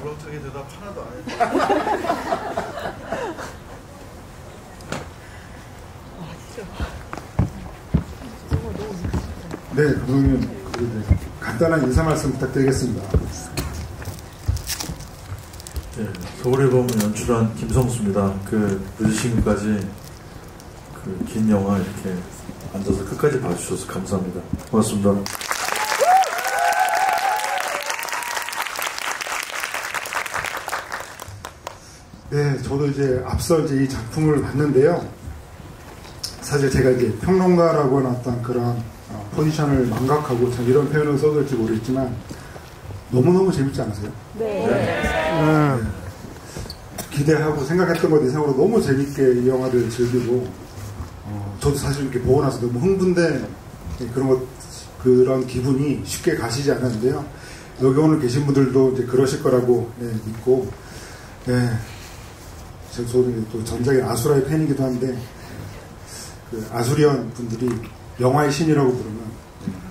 우렁차게 대답 하나도 안 했다. 네, 감독님 간단한 인사 말씀 부탁드리겠습니다. 네, 서울의 봄 연출한 김성수입니다. 늦으시기까지 긴 영화 이렇게 앉아서 끝까지 봐주셔서 감사합니다. 고맙습니다. 네, 저도 이제 앞서 이 작품을 봤는데요. 사실 제가 이제 평론가라고 하는 어떤 그런 포지션을 망각하고 참 이런 표현을 써도 될지 모르겠지만 너무너무 재밌지 않으세요? 네. 기대하고 생각했던 것 이상으로 너무 재밌게 이 영화를 즐기고 저도 사실 이렇게 보고 나서 너무 흥분된 그런 기분이 쉽게 가시지 않았는데요. 여기 오늘 계신 분들도 이제 그러실 거라고 믿고 저는 또 전작의 아수라의 팬이기도 한데 아수리언 분들이 영화의 신이라고 부르면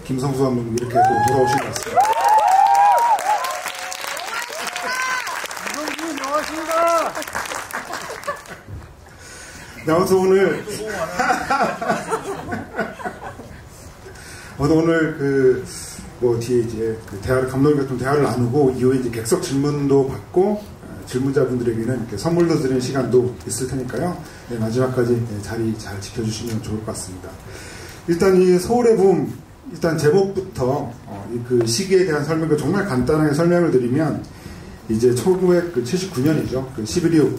김성수 감독님 이렇게 또 돌아오신 것 같습니다. 김성수 나왔습니다. 아무튼 오늘 뒤에 이제 감독님과 좀 대화를 나누고 이후에 이제 객석 질문도 받고 질문자분들에게는 이렇게 선물도 드리는 시간도 있을 테니까요. 네, 마지막까지 자리 잘 지켜주시면 좋을 것 같습니다. 일단 이 서울의 봄 일단 제목부터 그 시기에 대한 설명을 정말 간단하게 설명을 드리면 이제 1979년이죠. 11.26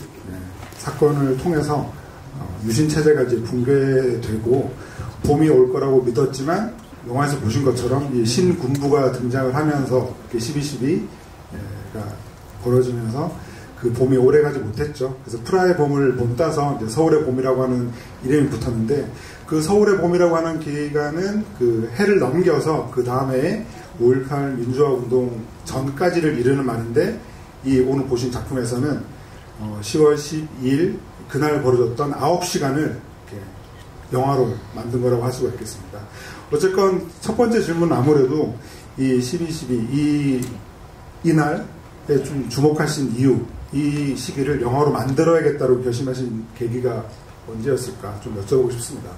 사건을 통해서 유신 체제가 이제 붕괴되고 봄이 올 거라고 믿었지만 영화에서 보신 것처럼 이 신군부가 등장을 하면서 12.12가 벌어지면서 그 봄이 오래가지 못했죠. 그래서 프라하의 봄을 봄 따서 이제 서울의 봄이라고 하는 이름이 붙었는데 그 서울의 봄이라고 하는 기간은 그 해를 넘겨서 그 다음에 5.18 민주화 운동 전까지를 이르는 말인데 이 오늘 보신 작품에서는 10월 12일 그날 벌어졌던 9시간을 이렇게 영화로 만든 거라고 할 수가 있겠습니다. 어쨌건 첫 번째 질문은 아무래도 이 12.12 이날에 좀 주목하신 이유, 이 시기를 영화로 만들어야겠다고 결심하신 계기가 언제였을까 좀 여쭤보고 싶습니다.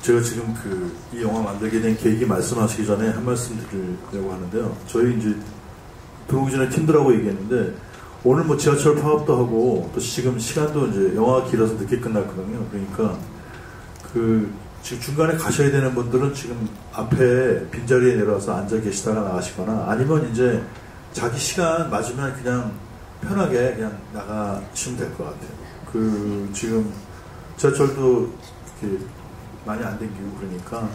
제가 지금 이 영화 만들게 된 계기 말씀하시기 전에 한 말씀 드리려고 하는데요. 저희 이제 들어오기 전에 팀들하고 얘기했는데 오늘 뭐 지하철 파업도 하고 또 지금 시간도 이제 영화가 길어서 늦게 끝났거든요. 그러니까 지금 중간에 가셔야 되는 분들은 지금 앞에 빈자리에 내려와서 앉아 계시다가 나가시거나 아니면 이제 자기 시간 맞으면 그냥 편하게 그냥 나가시면 될 것 같아요. 지금 지하철도 이렇게 많이 안 댕기고 그러니까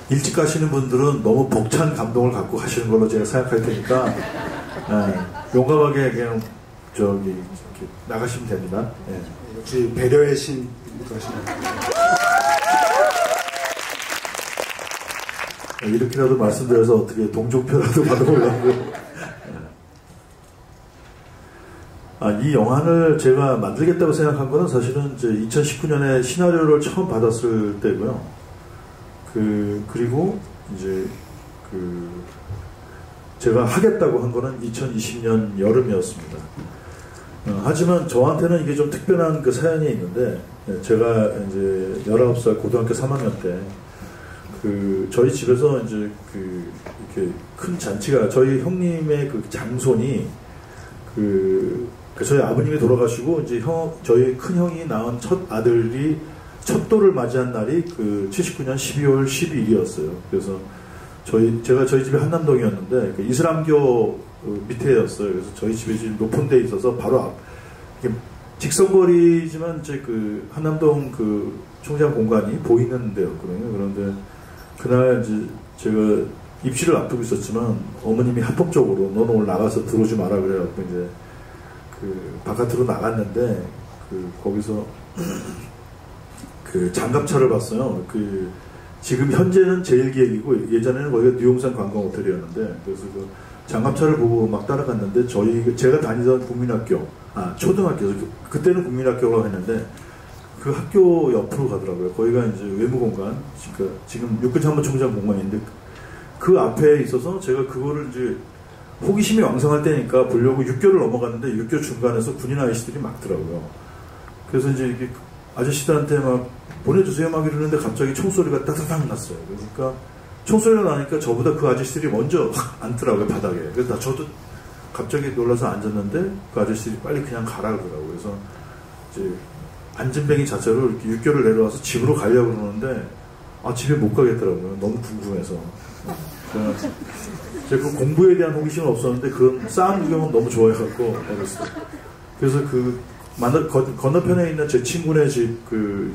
일찍 가시는 분들은 너무 벅찬 감동을 갖고 가시는 걸로 제가 생각할 테니까 용감하게 그냥 이렇게 나가시면 됩니다. 역시 배려의 신부터 하시는 이렇게라도 말씀드려서 어떻게 동종표라도 받아보려고. 이 영화를 제가 만들겠다고 생각한 거는 사실은 이제 2019년에 시나리오를 처음 받았을 때고요. 그리고 이제 제가 하겠다고 한 거는 2020년 여름이었습니다. 하지만 저한테는 이게 좀 특별한 사연이 있는데, 제가 이제 19살 고등학교 3학년 때, 저희 집에서 이제 이렇게 큰 잔치가, 저희 형님의 장손이, 저희 아버님이 돌아가시고, 이제 저희 큰 형이 낳은 첫 아들이 첫 돌을 맞이한 날이 79년 12월 12일이었어요. 그래서 제가 저희 집이 한남동이었는데, 이슬람교 밑에였어요. 그래서 저희 집이 지금 높은 데 있어서 바로 직선거리지만 이제 한남동 총장 공간이 보이는 데였거든요. 그런데 그날 이제 제가 입시를 앞두고 있었지만 어머님이 합법적으로 너는 오늘 나가서 들어오지 마라 그래갖고 이제 바깥으로 나갔는데 거기서 장갑차를 봤어요. 지금 현재는 제일기획이고 예전에는 거기가 뉴용산 관광호텔이었는데 그래서 장갑차를 보고 막 따라갔는데 제가 다니던 국민학교 초등학교 그때는 국민학교라고 했는데 그 학교 옆으로 가더라고요. 거기가 이제 외무공간 지금 육군참모총장 공간인데 그 앞에 있어서 제가 그거를 이제 호기심이 왕성할 때니까 보려고 6개월 넘어갔는데 6개월 중간에서 군인 아저씨들이 막더라고요. 그래서 이제 이게 아저씨들한테 막 보내주세요 막 이러는데 갑자기 총소리가 따다닥 났어요. 그러니까 총소리가 나니까 저보다 그 아저씨들이 먼저 앉더라고요, 바닥에. 그래서 저도 갑자기 놀라서 앉았는데 그 아저씨들이 빨리 그냥 가라 그러더라고요. 그래서 이제 안전뱅이 자체로 이렇게 6개월을 내려와서 집으로 가려고 그러는데 집에 못 가겠더라고요. 너무 궁금해서. 제가 그 공부에 대한 호기심은 없었는데 그런 싸움 구경은 너무 좋아해갖고 어렸을 때. 그래서 그 건너편에 있는 제 친구네 집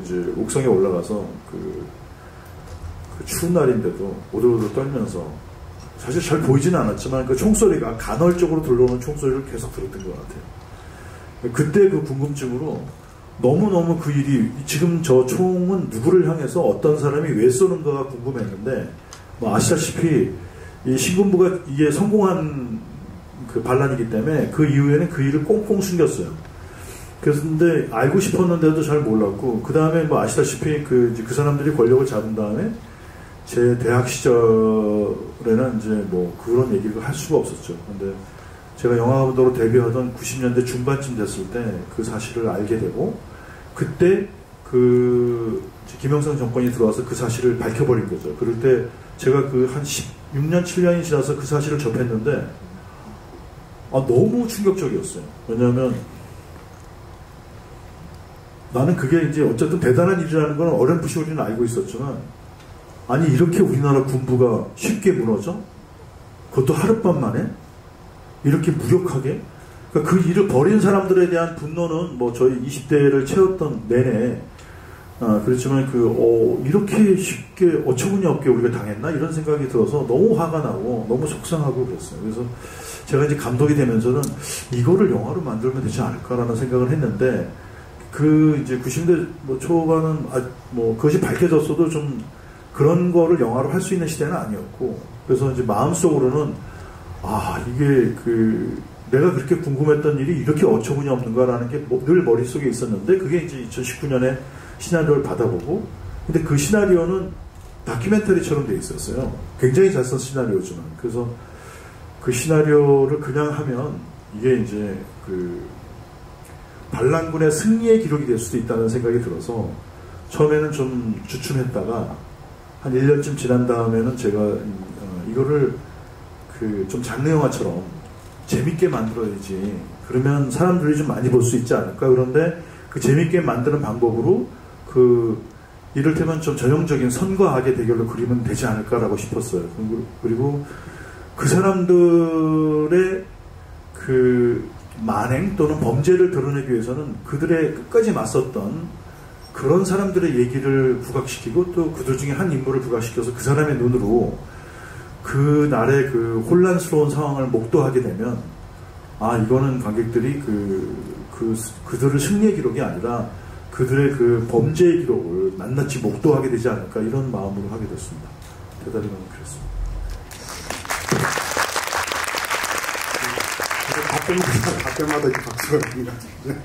이제 옥상에 올라가서 그 추운 날인데도 오들오들 떨면서 사실 잘 보이지는 않았지만 그 총소리가 간헐적으로 들려오는 총소리를 계속 들었던 것 같아요. 그때 그 궁금증으로 너무너무 그 일이 지금 저 총은 누구를 향해서 어떤 사람이 왜 쏘는가가 궁금했는데 뭐 아시다시피 이 신군부가 이게 성공한 그 반란이기 때문에 그 이후에는 그 일을 꽁꽁 숨겼어요. 그런데 알고 싶었는데도 잘 몰랐고 그 다음에 뭐 아시다시피 그 사람들이 권력을 잡은 다음에 제 대학 시절에는 이제 뭐 그런 얘기를 할 수가 없었죠. 근데 제가 영화감독으로 데뷔하던 90년대 중반쯤 됐을 때 그 사실을 알게 되고 그때 그 김영삼 정권이 들어와서 그 사실을 밝혀버린 거죠. 그럴 때 제가 그 한 16년, 7년이 지나서 그 사실을 접했는데 너무 충격적이었어요. 왜냐하면 나는 그게 이제 어쨌든 대단한 일이라는 건 어렴풋이 우리는 알고 있었지만 아니 이렇게 우리나라 군부가 쉽게 무너져? 그것도 하룻밤 만에? 이렇게 무력하게? 그러니까 그 일을 벌인 사람들에 대한 분노는 뭐 저희 20대를 채웠던 내내 그렇지만 이렇게 쉽게 어처구니 없게 우리가 당했나? 이런 생각이 들어서 너무 화가 나고 너무 속상하고 그랬어요. 그래서 제가 이제 감독이 되면서는 이거를 영화로 만들면 되지 않을까라는 생각을 했는데 이제 90년대 뭐 초반은 뭐 그것이 밝혀졌어도 좀 그런 거를 영화로 할 수 있는 시대는 아니었고 그래서 이제 마음속으로는 이게 내가 그렇게 궁금했던 일이 이렇게 어처구니 없는가라는 게 늘 머릿속에 있었는데 그게 이제 2019년에 시나리오를 받아보고 근데 그 시나리오는 다큐멘터리처럼 돼 있었어요. 굉장히 잘 쓴 시나리오지만 그래서 그 시나리오를 그냥 하면 이게 이제 반란군의 승리의 기록이 될 수도 있다는 생각이 들어서 처음에는 좀 주춤했다가 한 1년쯤 지난 다음에는 제가 이거를 좀 장르 영화처럼 재밌게 만들어야지 그러면 사람들이 좀 많이 볼 수 있지 않을까. 그런데 그 재밌게 만드는 방법으로 이를테면 좀 전형적인 선과 악의 대결로 그리면 되지 않을까라고 싶었어요. 그리고 그 사람들의 만행 또는 범죄를 드러내기 위해서는 그들의 끝까지 맞섰던 그런 사람들의 얘기를 부각시키고 또 그들 중에 한 인물을 부각시켜서 그 사람의 눈으로 그날의 혼란스러운 상황을 목도하게 되면 이거는 관객들이 그들의 승리의 기록이 아니라 그들의 범죄의 기록을 낱낱이 목도하게 되지 않을까 이런 마음으로 하게 됐습니다. 대단히 많이 그랬습니다. 답변마다 박수가 나는 것 같은데.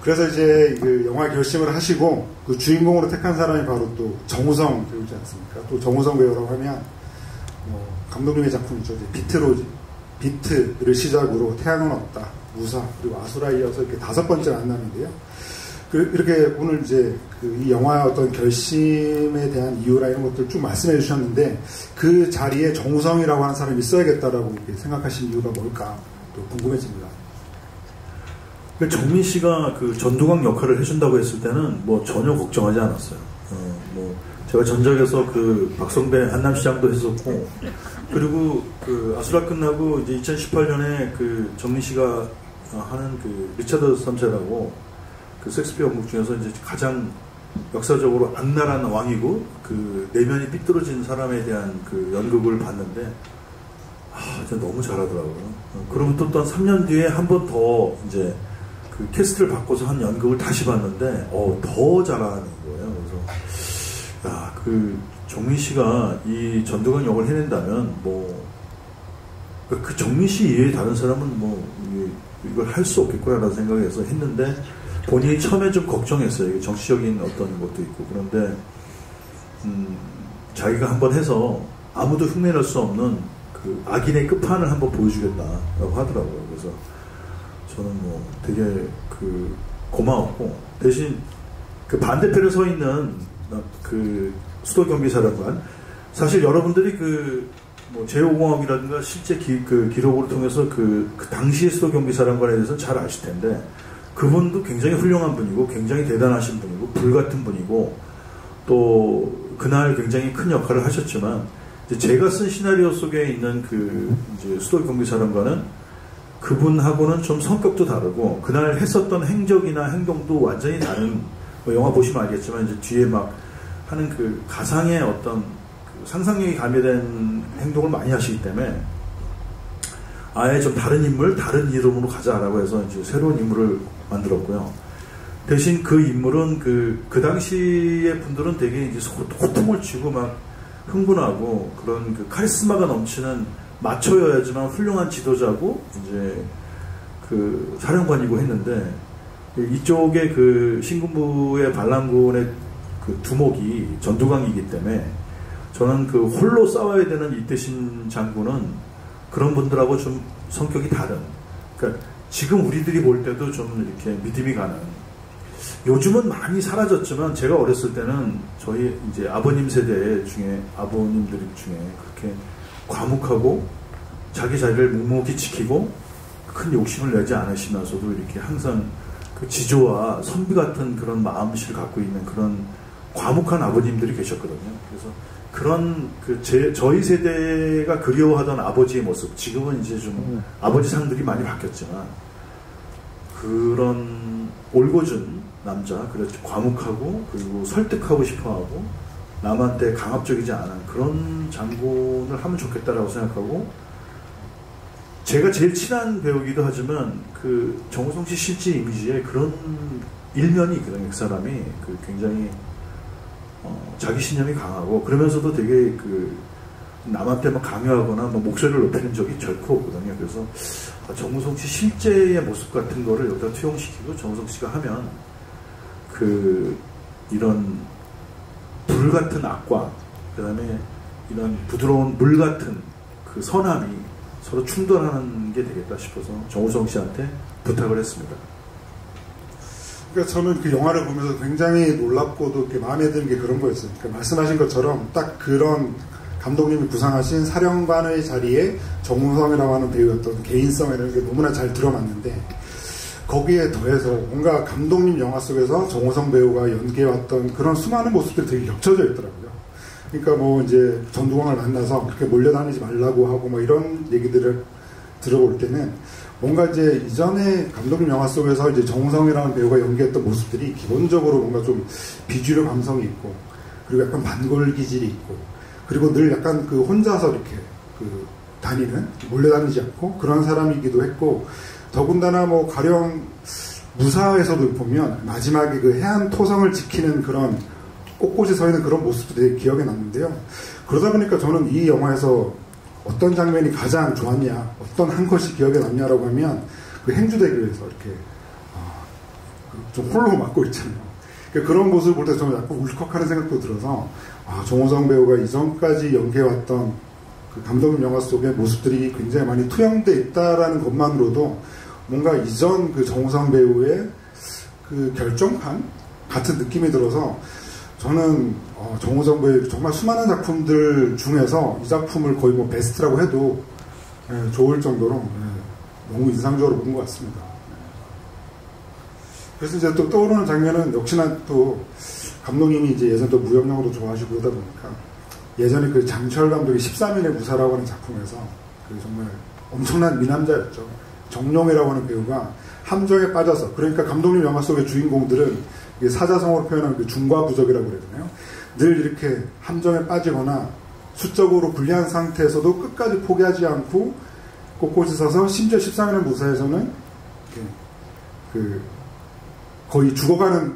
그래서 이제 영화 결심을 하시고 주인공으로 택한 사람이 바로 또 정우성 배우지 않습니까? 또 정우성 배우라고 하면 감독님의 작품이죠. 비트를 시작으로 태양은 없다, 무사, 그리고 아수라 이어서 이렇게 5번째 만남인데요. 이렇게 오늘 이제 이 영화의 어떤 결심에 대한 이유라 이런 것들 쭉 말씀해 주셨는데 그 자리에 정우성이라고 하는 사람이 있어야겠다라고 생각하신 이유가 뭘까 또 궁금해집니다. 정민 씨가 전두광 역할을 해준다고 했을 때는 뭐 전혀 걱정하지 않았어요. 제가 전작에서 박성배 한남시장도 했었고 그리고 아수라 끝나고 이제 2018년에 정민 씨가 하는 리차드 3세라고 섹스피어 연극 중에서 이제 가장 역사적으로 악랄한 왕이고 내면이 삐뚤어진 사람에 대한 연극을 봤는데 진짜 너무 잘하더라고요. 그러면 또 한 3년 뒤에 한 번 더 이제 캐스트를 바꿔서 한 연극을 다시 봤는데 더 잘하는 거예요. 그래서 정민 씨가 이 전두광 역을 해낸다면 정민 씨 이외에 다른 사람은 이걸 할 수 없겠구나라는 생각에서 했는데 본인이 처음에 좀 걱정했어요. 이게 정치적인 어떤 것도 있고 그런데 자기가 한번 해서 아무도 흉내낼 수 없는 그 악인의 끝판을 한번 보여주겠다라고 하더라고요. 그래서 저는 뭐 되게 그 고마웠고, 대신 그 반대편에 서 있는 그 수도경비사령관, 사실 여러분들이 그 뭐 제5공학이라든가 실제 기록을 통해서 그 당시의 수도경비사령관에 대해서 잘 아실 텐데, 그분도 굉장히 훌륭한 분이고 굉장히 대단하신 분이고 불같은 분이고, 또 그날 굉장히 큰 역할을 하셨지만, 이제 제가 쓴 시나리오 속에 있는 그 이제 수도경비사령관은 그분하고는 좀 성격도 다르고 그날 했었던 행적이나 행동도 완전히 다른, 뭐 영화 보시면 알겠지만 이제 뒤에 막 하는 그 가상의 어떤 그 상상력이 가미된 행동을 많이 하시기 때문에 아예 좀 다른 인물, 다른 이름으로 가자라고 해서 이제 새로운 인물을 만들었고요. 대신 그 인물은 그 당시의 분들은 되게 이제 호통을 치고 막 흥분하고 그런 그 카리스마가 넘치는 마초여야지만 훌륭한 지도자고 이제 그 사령관이고 했는데, 이쪽에 그 신군부의 반란군의 그 두목이 전두광이기 때문에 저는 그 홀로 싸워야 되는 이태신 장군은 그런 분들하고 좀 성격이 다른, 그러니까 지금 우리들이 볼 때도 좀 이렇게 믿음이 가는, 요즘은 많이 사라졌지만 제가 어렸을 때는 저희 이제 아버님 세대 중에 아버님들 중에 그렇게 과묵하고 자기 자리를 묵묵히 지키고 큰 욕심을 내지 않으시면서도 이렇게 항상 그 지조와 선비 같은 그런 마음씨를 갖고 있는 그런 과묵한 아버님들이 계셨거든요. 그래서 그런 저희 세대가 그리워하던 아버지의 모습, 지금은 이제 좀 아버지 상들이 많이 바뀌었지만 그런 올곧은 남자, 그렇죠. 과묵하고 그리고 설득하고 싶어하고 남한테 강압적이지 않은 그런 장군을 하면 좋겠다라고 생각하고, 제가 제일 친한 배우기도 하지만 그 정우성 씨 실제 이미지에 그런 일면이 있거든요. 그 사람이 그 굉장히 자기 신념이 강하고 그러면서도 되게 그 남한테 막 강요하거나 뭐 목소리를 높이는 적이 결코 없거든요. 그래서 정우성 씨 실제의 모습 같은 거를 여기다 투영시키고 정우성 씨가 하면 그 이런 불 같은 악과 그 다음에 이런 부드러운 물 같은 그 선함이 서로 충돌하는 게 되겠다 싶어서 정우성 씨한테 부탁을 했습니다. 그러니까 저는 그 영화를 보면서 굉장히 놀랍고도 이렇게 마음에 드는 게 그런 거였어요. 그러니까 말씀하신 것처럼 딱 그런 감독님이 구상하신 사령관의 자리에 정우성이라고 하는 배우였던 개인성이라는 게 너무나 잘 들어맞는데, 거기에 더해서 뭔가 감독님 영화 속에서 정우성 배우가 연기해왔던 그런 수많은 모습들이 되게 겹쳐져 있더라고요. 그러니까 뭐 이제 전두광을 만나서 그렇게 몰려다니지 말라고 하고 뭐 이런 얘기들을 들어볼 때는 뭔가 이제 이전에 감독님 영화 속에서 이제 정우성이라는 배우가 연기했던 모습들이 기본적으로 뭔가 좀 비주류 감성이 있고, 그리고 약간 반골 기질이 있고, 그리고 늘 약간 그 혼자서 이렇게 그 다니는, 몰려다니지 않고 그런 사람이기도 했고, 더군다나 뭐 가령 무사에서도 보면 마지막에 그 해안 토성을 지키는 그런 꼿꼿이 서 있는 그런 모습도 되게 기억에 남는데요. 그러다 보니까 저는 이 영화에서 어떤 장면이 가장 좋았냐, 어떤 한 컷이 기억에 남냐라고 하면 그 행주대교에서 이렇게 좀 홀로 맞고 있잖아요. 그런 모습을 볼 때 저는 약간 울컥하는 생각도 들어서 정우성 배우가 이전까지 연기해왔던 그 감독님 영화 속의 모습들이 굉장히 많이 투영돼 있다라는 것만으로도 뭔가 이전 그 정우성 배우의 그 결정판 같은 느낌이 들어서, 저는 정우성 배우의 정말 수많은 작품들 중에서 이 작품을 거의 뭐 베스트라고 해도 좋을 정도로 너무 인상적으로 본 것 같습니다. 그래서 이제 또 떠오르는 장면은 역시나 또 감독님이 이제 예전 또 무협영화도 좋아하시고 그러다 보니까 예전에 그 장철 감독의 13인의 무사라고 하는 작품에서 그 정말 엄청난 미남자였죠. 정룡이라고 하는 배우가 함정에 빠져서, 그러니까 감독님 영화 속의 주인공들은 사자성어로 표현하는 그 중과부적이라고 그래야 되나요? 늘 이렇게 함정에 빠지거나 수적으로 불리한 상태에서도 끝까지 포기하지 않고 꼿꼿이 서서, 심지어 13인의 무사에서는 그 거의 죽어가는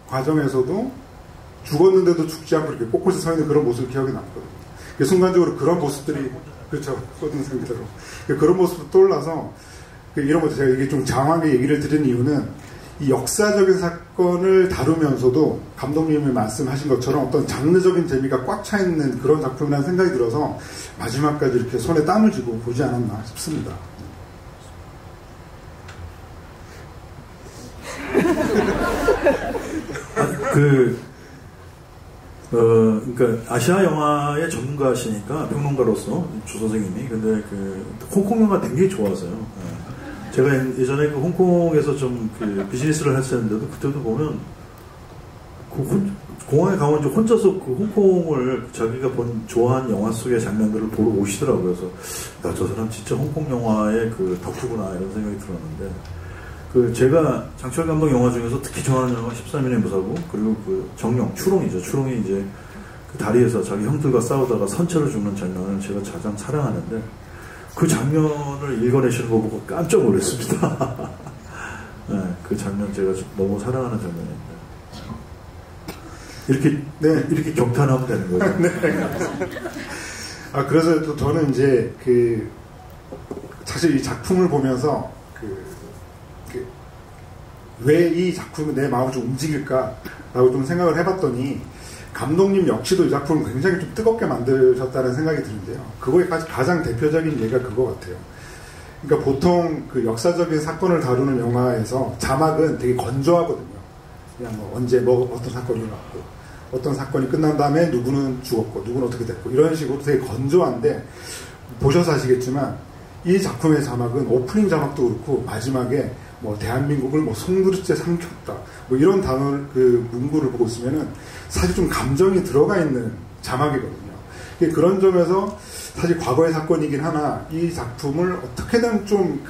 과정에서도 죽었는데도 죽지 않고 이렇게 꼿꼿이 서 있는 그런 모습이 기억이 남거든요. 순간적으로 그런 모습들이, 그렇죠, 쏟은 상태로 그런 모습도 떠올라서 이런 것도 제가 이게 좀 장황하게 얘기를 드린 이유는, 이 역사적인 사건을 다루면서도 감독님이 말씀하신 것처럼 어떤 장르적인 재미가 꽉 차 있는 그런 작품이라는 생각이 들어서 마지막까지 이렇게 손에 땀을 쥐고 보지 않았나 싶습니다. 그러니까 아시아 영화의 전문가시니까 평론가로서 조 선생님이 근데 홍콩 영화 굉장히 좋아하세요. 제가 예전에 홍콩에서 좀 비즈니스를 했었는데도 그때도 보면 공항에 가면 혼자서 홍콩을 자기가 좋아하는 영화 속의 장면들을 보러 오시더라고요. 그래서 야, 저 사람 진짜 홍콩 영화의 덕후구나 이런 생각이 들었는데 제가 장철 감독 영화 중에서 특히 좋아하는 영화 13인의 무사고 그리고 정령 추롱이죠. 추롱이 이제 다리에서 자기 형들과 싸우다가 선체로 죽는 장면을 제가 가장 사랑하는데 그 장면을 읽어내시는 거 보고 깜짝 놀랐습니다. 네, 그 장면 제가 너무 사랑하는 장면인데 이렇게 경탄하면 되는 거죠. 네. 그래서 또 저는 이제 사실 이 작품을 보면서 왜 이 작품이 내 마음을 좀 움직일까라고 좀 생각을 해봤더니 감독님 역시도 이 작품을 굉장히 좀 뜨겁게 만드셨다는 생각이 드는데요. 그거에 가장 대표적인 예가 그거 같아요. 그러니까 보통 역사적인 사건을 다루는 영화에서 자막은 되게 건조하거든요. 그냥 언제 어떤 사건이 일어났고 어떤 사건이 끝난 다음에 누구는 죽었고 누구는 어떻게 됐고 이런 식으로 되게 건조한데 보셔서 아시겠지만 이 작품의 자막은 오프닝 자막도 그렇고 마지막에 대한민국을 송두리째 삼켰다 이런 단어를 문구를 보고 있으면은 사실 좀 감정이 들어가 있는 자막이거든요. 그런 점에서 사실 과거의 사건이긴 하나 이 작품을 어떻게든 좀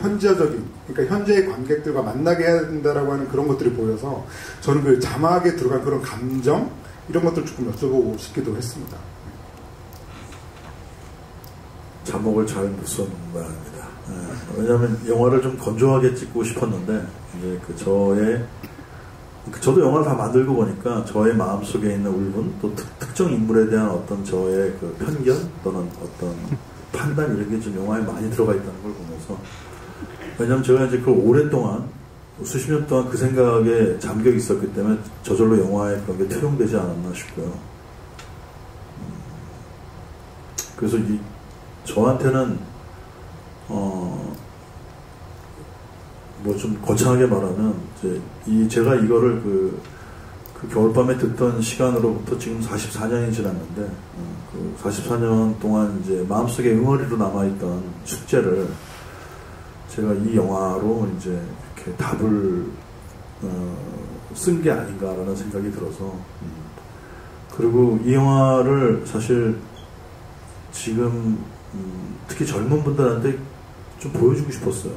현지화적인 그러니까 현재의 관객들과 만나게 해야 된다라고 하는 그런 것들이 보여서 저는 자막에 들어간 그런 감정 이런 것들 조금 여쭤보고 싶기도 했습니다. 제목을 잘 못 썼는 바랍니다. 왜냐하면 영화를 좀 건조하게 찍고 싶었는데 이제 저도 영화를 다 만들고 보니까 저의 마음속에 있는 울분 또 특정 인물에 대한 어떤 저의 편견 또는 어떤 판단 이런 게 좀 영화에 많이 들어가 있다는 걸 보면서 왜냐하면 제가 이제 오랫동안 수십 년 동안 그 생각에 잠겨 있었기 때문에 저절로 영화에 그런 게 투영되지 않았나 싶고요. 그래서 저한테는 좀 거창하게 말하면 제가 이거를 그 겨울밤에 듣던 시간으로부터 지금 44년이 지났는데 44년 동안 이제 마음속에 응어리로 남아있던 숙제를 제가 이 영화로 이제 이렇게 답을 쓴 게 아닌가라는 생각이 들어서 그리고 이 영화를 사실 지금 특히 젊은 분들한테 좀 보여주고 싶었어요.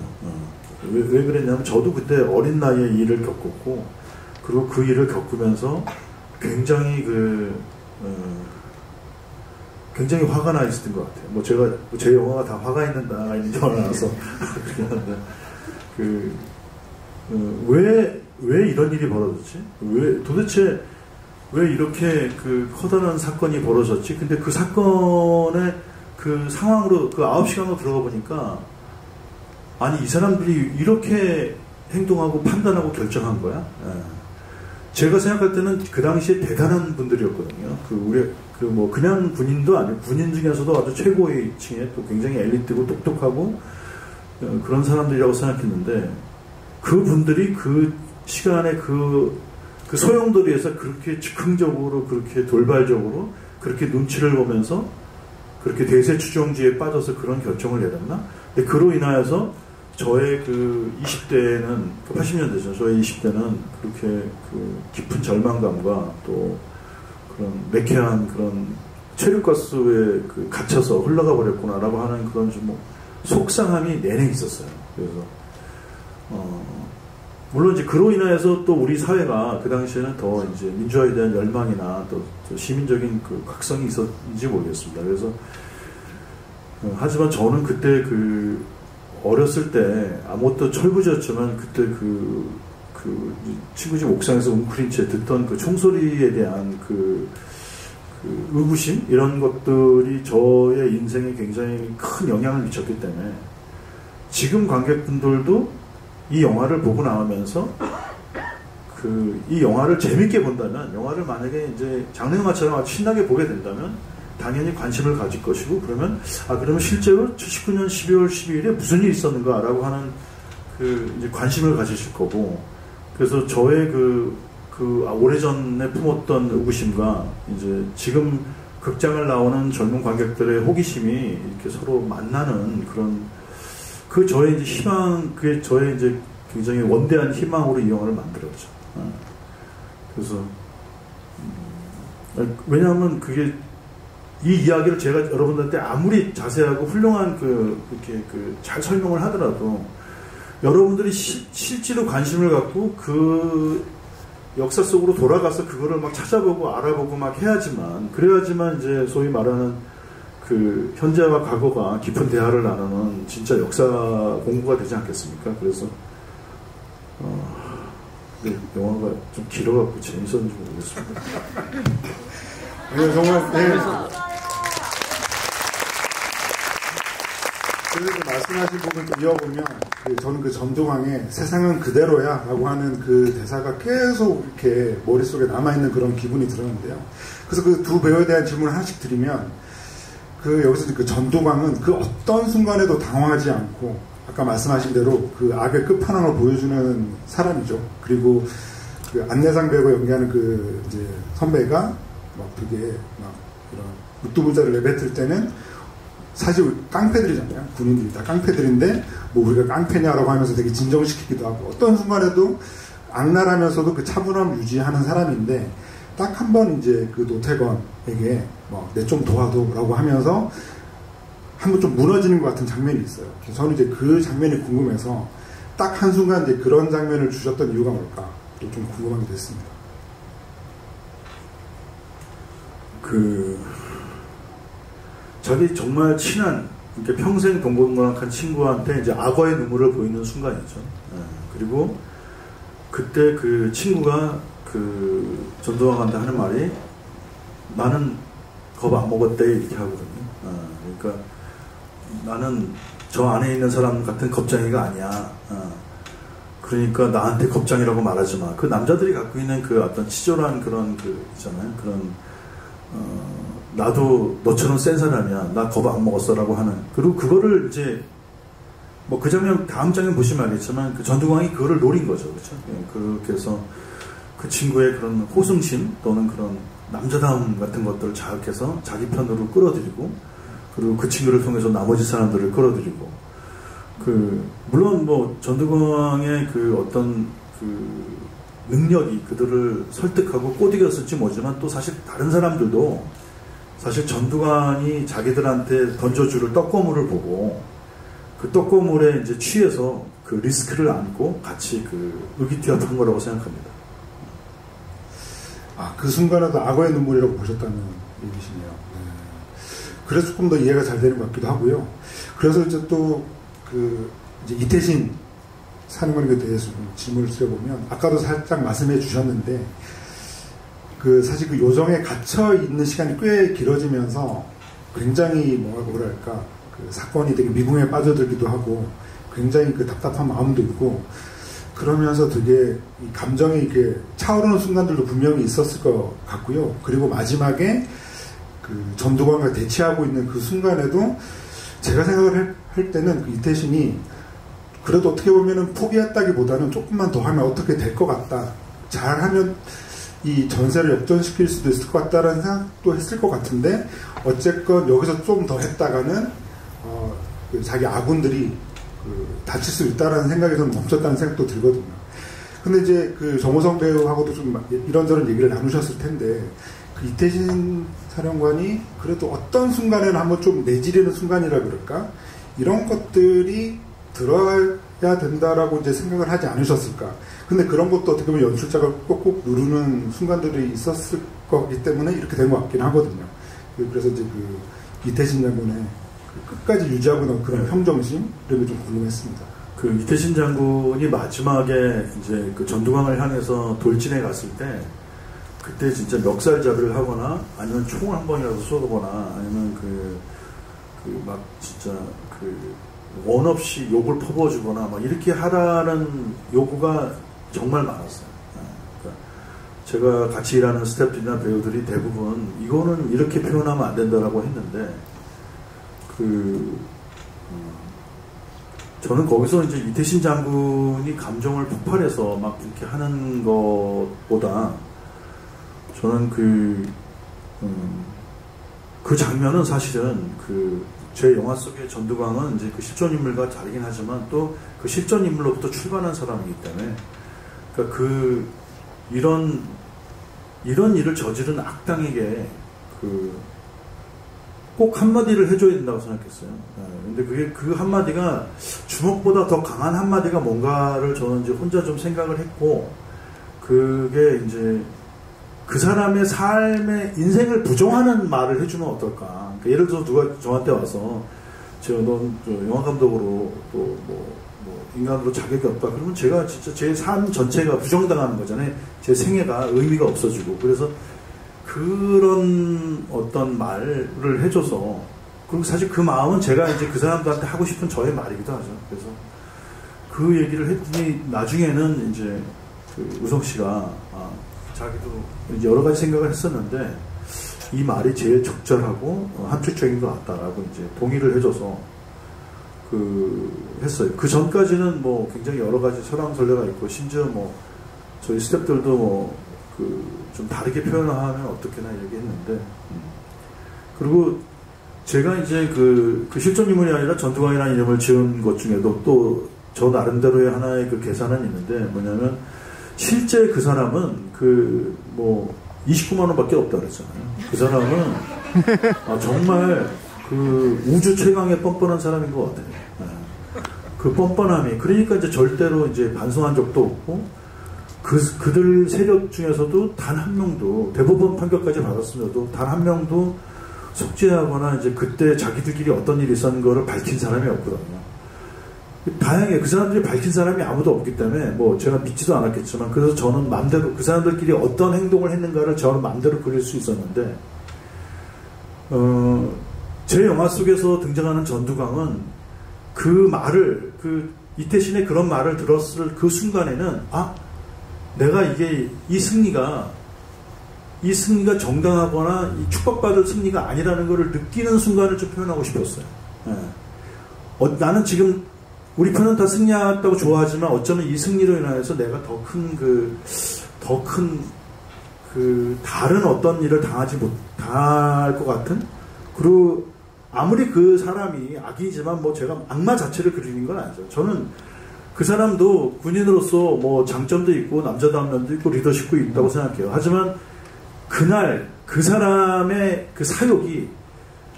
왜 그랬냐면 저도 그때 어린 나이에 이 일을 겪었고 그리고 그 일을 겪으면서 굉장히 굉장히 화가 나 있었던 것 같아요. 제 영화가 다 화가 있는 영화라서 그런데 왜 이런 일이 벌어졌지? 도대체 왜 이렇게 커다란 사건이 벌어졌지? 근데 그 사건의 상황으로 9시간으로 들어가 보니까 아니 이 사람들이 이렇게 행동하고 판단하고 결정한 거야? 제가 생각할 때는 그 당시에 대단한 분들이었거든요. 그냥 군인도 아니고 군인 중에서도 아주 최고의 층에 또 굉장히 엘리트고 똑똑하고 그런 사람들이라고 생각했는데 그분들이 그 시간에 그 소용돌이에서 그렇게 즉흥적으로 그렇게 돌발적으로 그렇게 눈치를 보면서 그렇게 대세 추종지에 빠져서 그런 결정을 내렸나? 근데 그로 인하여서 저의 20대는 80년대죠. 저의 20대는 그렇게 깊은 절망감과 또 그런 매캐한 그런 체류가스에 갇혀서 흘러가 버렸구나라고 하는 그런 좀 속상함이 내내 있었어요. 그래서 물론 이제 그로 인하여서 또 우리 사회가 그 당시에는 더 이제 민주화에 대한 열망이나 또 시민적인 각성이 있었는지 모르겠습니다. 그래서 하지만 저는 그때 어렸을 때 아무것도 철부지였지만 그때 친구 집 옥상에서 웅크린 채 듣던 총소리에 대한 의구심 이런 것들이 저의 인생에 굉장히 큰 영향을 미쳤기 때문에 지금 관객분들도 이 영화를 보고 나오면서 이 영화를 재밌게 본다면, 영화를 만약에 이제 장르영화처럼 아주 신나게 보게 된다면, 당연히 관심을 가질 것이고, 그러면 실제로 79년 12월 12일에 무슨 일이 있었는가라고 하는 이제 관심을 가지실 거고, 그래서 저의 오래전에 품었던 의구심과 이제 지금 극장을 나오는 젊은 관객들의 호기심이 이렇게 서로 만나는 그런, 저의 이제 희망, 그게 저의 이제 굉장히 원대한 희망으로 이 영화를 만들었죠. 그래서, 왜냐하면 그게, 이 이야기를 제가 여러분들한테 아무리 자세하고 훌륭한 이렇게 잘 설명을 하더라도, 여러분들이 실제로 관심을 갖고 역사 속으로 돌아가서 그거를 막 찾아보고 알아보고 막 그래야지만 이제 소위 말하는 현재와 과거가 깊은 대화를 나누는 진짜 역사 공부가 되지 않겠습니까? 그래서, 영화가 좀 길어갖고 재밌었는지 모르겠습니다. 네, 정말, 네. 그래서 말씀하신 부분 좀 이어보면, 저는 전두광의 세상은 그대로야 라고 하는 대사가 계속 이렇게 머릿속에 남아있는 그런 기분이 들었는데요. 그래서 두 배우에 대한 질문을 하나씩 드리면, 여기서 전두광은 어떤 순간에도 당황하지 않고, 아까 말씀하신 대로 악의 끝판왕을 보여주는 사람이죠. 그리고 안내상 배우가 연기하는 이제 선배가 되게 이런 묵두부자를 내뱉을 때는 사실 깡패들이잖아요. 군인들이 다 깡패들인데 우리가 깡패냐라고 하면서 되게 진정시키기도 하고, 어떤 순간에도 악랄하면서도 차분함을 유지하는 사람인데, 딱 한 번 이제 노태건에게 내 좀 도와줘라고 하면서 한번 좀 무너지는 것 같은 장면이 있어요. 저는 이제 그 장면이 궁금해서 딱 한순간 이제 그런 장면을 주셨던 이유가 뭘까 또 좀 궁금하게 됐습니다. 자기 정말 친한, 이렇게 평생 동고동락한 친구한테 이제 악어의 눈물을 보이는 순간이죠. 그리고 그때 친구가 전두환한테 하는 말이, 나는 겁 안 먹었대, 이렇게 하거든요. 그러니까 나는 저 안에 있는 사람 같은 겁쟁이가 아니야. 그러니까 나한테 겁쟁이라고 말하지 마. 남자들이 갖고 있는 어떤 치졸한 있잖아요. 나도 너처럼 센 사람이야. 나 겁 안 먹었어라고 하는. 그리고 그거를 이제 다음 장면 보시면 알겠지만 전두광이 그거를 노린 거죠. 그렇죠? 그렇게 해서 친구의 그런 호승심 또는 그런 남자다움 같은 것들을 자극해서 자기 편으로 끌어들이고, 그리고 친구를 통해서 나머지 사람들을 끌어들이고, 물론 전두광의 어떤 능력이 그들을 설득하고 꼬드겼을지 모르지만, 또 사실 다른 사람들도 사실 전두광이 자기들한테 던져줄 떡고물을 보고 떡고물에 이제 취해서 리스크를 안고 같이 의기투합한 거라고 생각합니다. 그 순간에도 악어의 눈물이라고 보셨다는 얘기시네요. 네. 그래서 조금 더 이해가 잘 되는 것 같기도 하고요. 그래서 이제 또 이제 이태신 사령관에 대해서 좀 질문을 드려보면, 아까도 살짝 말씀해 주셨는데, 사실 요정에 갇혀 있는 시간이 꽤 길어지면서 굉장히 뭐랄까 사건이 되게 미궁에 빠져들기도 하고, 굉장히 답답한 마음도 있고, 그러면서 되게 이 감정이 이렇게 차오르는 순간들도 분명히 있었을 것 같고요. 그리고 마지막에 전두광과 대치하고 있는 그 순간에도 제가 생각을 할 때는 이태신이 그래도 어떻게 보면은 포기했다기보다는 조금만 더 하면 어떻게 될 것 같다. 잘하면 이 전세를 역전시킬 수도 있을 것 같다라는 생각도 했을 것 같은데, 어쨌건 여기서 좀 더 했다가는 자기 아군들이 다칠 수 있다라는 생각이 좀 멈췄다는 생각도 들거든요. 근데 이제 정호성 배우하고도 좀 이런저런 얘기를 나누셨을 텐데, 이태신 사령관이 그래도 어떤 순간에는 한번 좀 내지르는 순간이라 그럴까? 이런 것들이 들어야 된다라고 이제 생각을 하지 않으셨을까? 근데 그런 것도 어떻게 보면 연출자가 꼭꼭 누르는 순간들이 있었을 거기 때문에 이렇게 된 것 같긴 하거든요. 그래서 이제 이태신 장군의 끝까지 유지하고 있는 그런 평정심, 이런 게 좀 궁금했습니다. 이태신 장군이 마지막에 이제 전두광을 향해서 돌진해 갔을 때, 그때 진짜 멱살잡이를 하거나 아니면 총을 한 번이라도 쏘거나 아니면 막 진짜 원 없이 욕을 퍼부어주거나 막 이렇게 하라는 요구가 정말 많았어요. 제가 같이 일하는 스태프들이나 배우들이 대부분 이거는 이렇게 표현하면 안 된다라고 했는데 저는 거기서 이제 이태신 장군이 감정을 폭발해서 막 이렇게 하는 것보다 저는 그 장면은 사실은 제 영화 속의 전두광은 이제 그 실존인물과 다르긴 하지만 또 그 실존인물로부터 출발한 사람이기 때문에 그러니까 이런 일을 저지른 악당에게 꼭 한마디를 해줘야 된다고 생각했어요. 근데 그 한마디가 주먹보다 더 강한 한마디가 뭔가를 저는 이제 혼자 좀 생각을 했고, 그게 이제 그 사람의 삶의 인생을 부정하는 말을 해주면 어떨까. 그러니까 예를 들어서 누가 저한테 와서 넌 영화 감독으로 또 인간으로 자격이 없다. 그러면 제가 진짜 제 삶 전체가 부정당하는 거잖아요. 제 생애가 의미가 없어지고. 그래서 그런 어떤 말을 해줘서, 그리고 사실 그 마음은 제가 이제 그 사람들한테 하고 싶은 저의 말이기도 하죠. 그래서 그 얘기를 했더니 나중에는 이제 우성 씨가 자기도 이제 여러 가지 생각을 했었는데 이 말이 제일 적절하고 함축적인 것 같다라고 이제 동의를 해줘서 했어요. 그 전까지는 굉장히 여러 가지 설왕설래가 있고, 심지어 저희 스태프들도 좀 다르게 표현을 하면 어떻게나 얘기했는데, 그리고 제가 이제 그 실존인물이 아니라 전두광이라는 이름을 지은 것 중에도 또 저 나름대로의 하나의 그 계산은 있는데, 뭐냐면 실제 그 사람은 29만 원밖에 없다 그랬잖아요. 그 사람은 정말 우주 최강의 뻔뻔한 사람인 것 같아요. 그 뻔뻔함이, 그러니까 이제 절대로 이제 반성한 적도 없고, 그들 세력 중에서도 단 한 명도, 대법원 판결까지 받았으면도 단 한 명도 속죄하거나 이제 그때 자기들끼리 어떤 일이 있었는 거를 밝힌 사람이 없거든요. 다행히 그 사람들이 밝힌 사람이 아무도 없기 때문에 제가 믿지도 않았겠지만, 그래서 저는 마음대로 그 사람들끼리 어떤 행동을 했는가를 저는 마음대로 그릴 수 있었는데, 제 영화 속에서 등장하는 전두광은 그 말을, 이태신의 그런 말을 들었을 그 순간에는 내가 이 승리가 정당하거나 이 축복받을 승리가 아니라는 것을 느끼는 순간을 좀 표현하고 싶었어요. 나는 지금 우리 편은 다 승리했다고 좋아하지만 어쩌면 이 승리로 인해서 내가 더 큰 다른 어떤 일을 당할 것 같은, 그리고 아무리 그 사람이 악이지만 제가 악마 자체를 그리는 건 아니죠. 저는 그 사람도 군인으로서 장점도 있고 남자다운 면도 있고 리더십도 있다고 생각해요. 하지만 그날 그 사람의 그 사욕이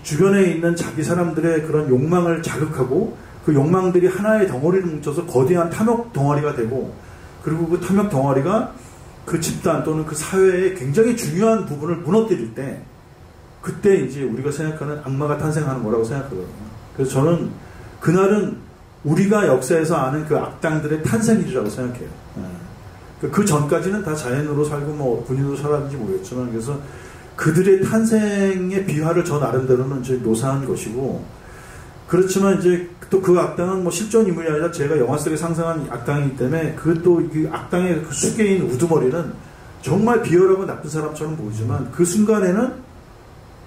주변에 있는 자기 사람들의 그런 욕망을 자극하고, 그 욕망들이 하나의 덩어리를 뭉쳐서 거대한 탐욕 덩어리가 되고, 그리고 그 탐욕 덩어리가 그 집단 또는 그 사회의 굉장히 중요한 부분을 무너뜨릴 때, 그때 이제 우리가 생각하는 악마가 탄생하는 거라고 생각하거든요. 그래서 저는 그날은 우리가 역사에서 아는 그 악당들의 탄생일이라고 생각해요. 그 전까지는 다 자연으로 살고 군인으로 살았는지 모르겠지만, 그래서 그들의 탄생의 비화를 저 나름대로는 이제 묘사한 것이고, 그렇지만 이제 또 그 악당은 실존 인물이 아니라 제가 영화 속에 상상한 악당이기 때문에, 그 악당의 그 숙에 있는 우두머리는 정말 비열하고 나쁜 사람처럼 보이지만, 그 순간에는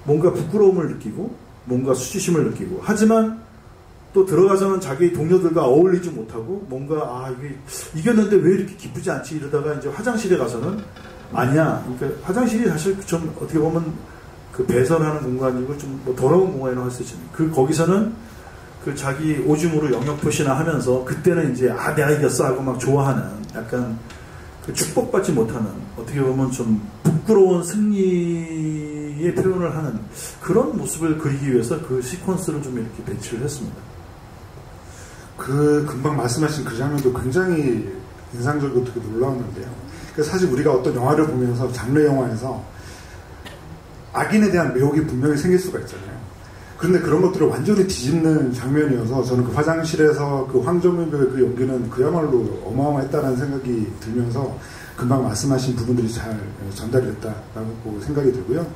뭔가 부끄러움을 느끼고 뭔가 수치심을 느끼고, 하지만 또 들어가서는 자기 동료들과 어울리지 못하고 뭔가 이게 이겼는데 왜 이렇게 기쁘지 않지 이러다가 이제 화장실에 가서는 아니야. 그러니까 화장실이 사실 좀 어떻게 보면 그 배설하는 공간이고 좀 더러운 공간이라고 할 수 있잖아요. 거기서는 그 자기 오줌으로 영역 표시나 하면서 그때는 이제 내가 이겼어 하고 막 좋아하는, 약간 그 축복받지 못하는, 어떻게 보면 좀 부끄러운 승리의 표현을 하는 그런 모습을 그리기 위해서 그 시퀀스를 좀 이렇게 배치를 했습니다. 금방 말씀하신 그 장면도 굉장히 인상적이고 되게 놀라웠는데요. 사실 우리가 어떤 영화를 보면서 장르 영화에서 악인에 대한 매혹이 분명히 생길 수가 있잖아요. 그런데 그런 것들을 완전히 뒤집는 장면이어서 저는 그 화장실에서 그 황정민 배우의 그 연기는 그야말로 어마어마했다는 생각이 들면서 금방 말씀하신 부분들이 잘 전달이 됐다라고 생각이 들고요.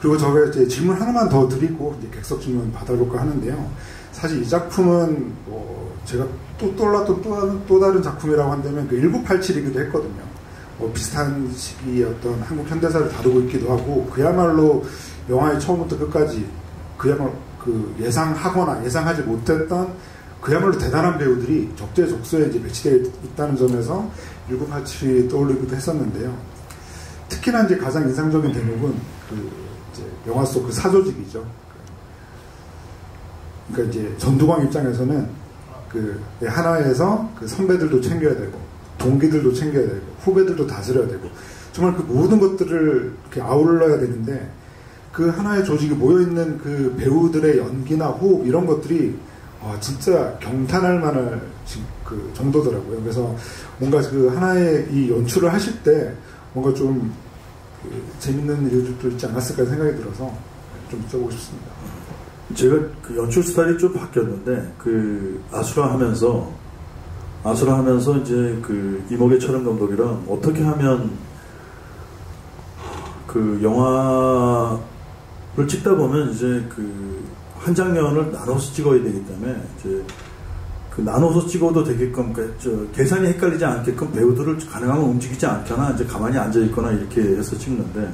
그리고 제가 이제 질문 하나만 더 드리고 이제 객석 질문 받아볼까 하는데요. 사실 이 작품은 제가 또 다른 작품이라고 한다면 그 1987이기도 했거든요. 비슷한 시기의 어떤 한국 현대사를 다루고 있기도 하고 그야말로 영화의 처음부터 끝까지 그야말로 그 예상하거나 예상하지 못했던 그야말로 대단한 배우들이 적재적소에 이제 배치되어 있다는 점에서 1987이 떠올리기도 했었는데요. 특히나 이제 가장 인상적인 대목은 그 이제 영화 속 그 사조직이죠. 그러니까 이제 전두광 입장에서는 그 하나에서 그 선배들도 챙겨야 되고 동기들도 챙겨야 되고 후배들도 다스려야 되고 정말 그 모든 것들을 이렇게 아울러야 되는데 그 하나의 조직이 모여있는 그 배우들의 연기나 호흡 이런 것들이 진짜 경탄할 만한 그 정도더라고요. 그래서 뭔가 그 하나의 이 연출을 하실 때 뭔가 좀 재밌는 일들도 있지 않았을까 생각이 들어서 좀 여쭤보고 싶습니다. 제가 그 연출 스타일이 좀 바뀌었는데 그 아수라 하면서 이제 그 이목의 촬영 감독이랑 어떻게 하면 그 영화를 찍다 보면 이제 그 한 장면을 나눠서 찍어야 되기 때문에 이제 그 나눠서 찍어도 되게끔 계산이 헷갈리지 않게끔 배우들을 가능하면 움직이지 않거나 이제 가만히 앉아 있거나 이렇게 해서 찍는데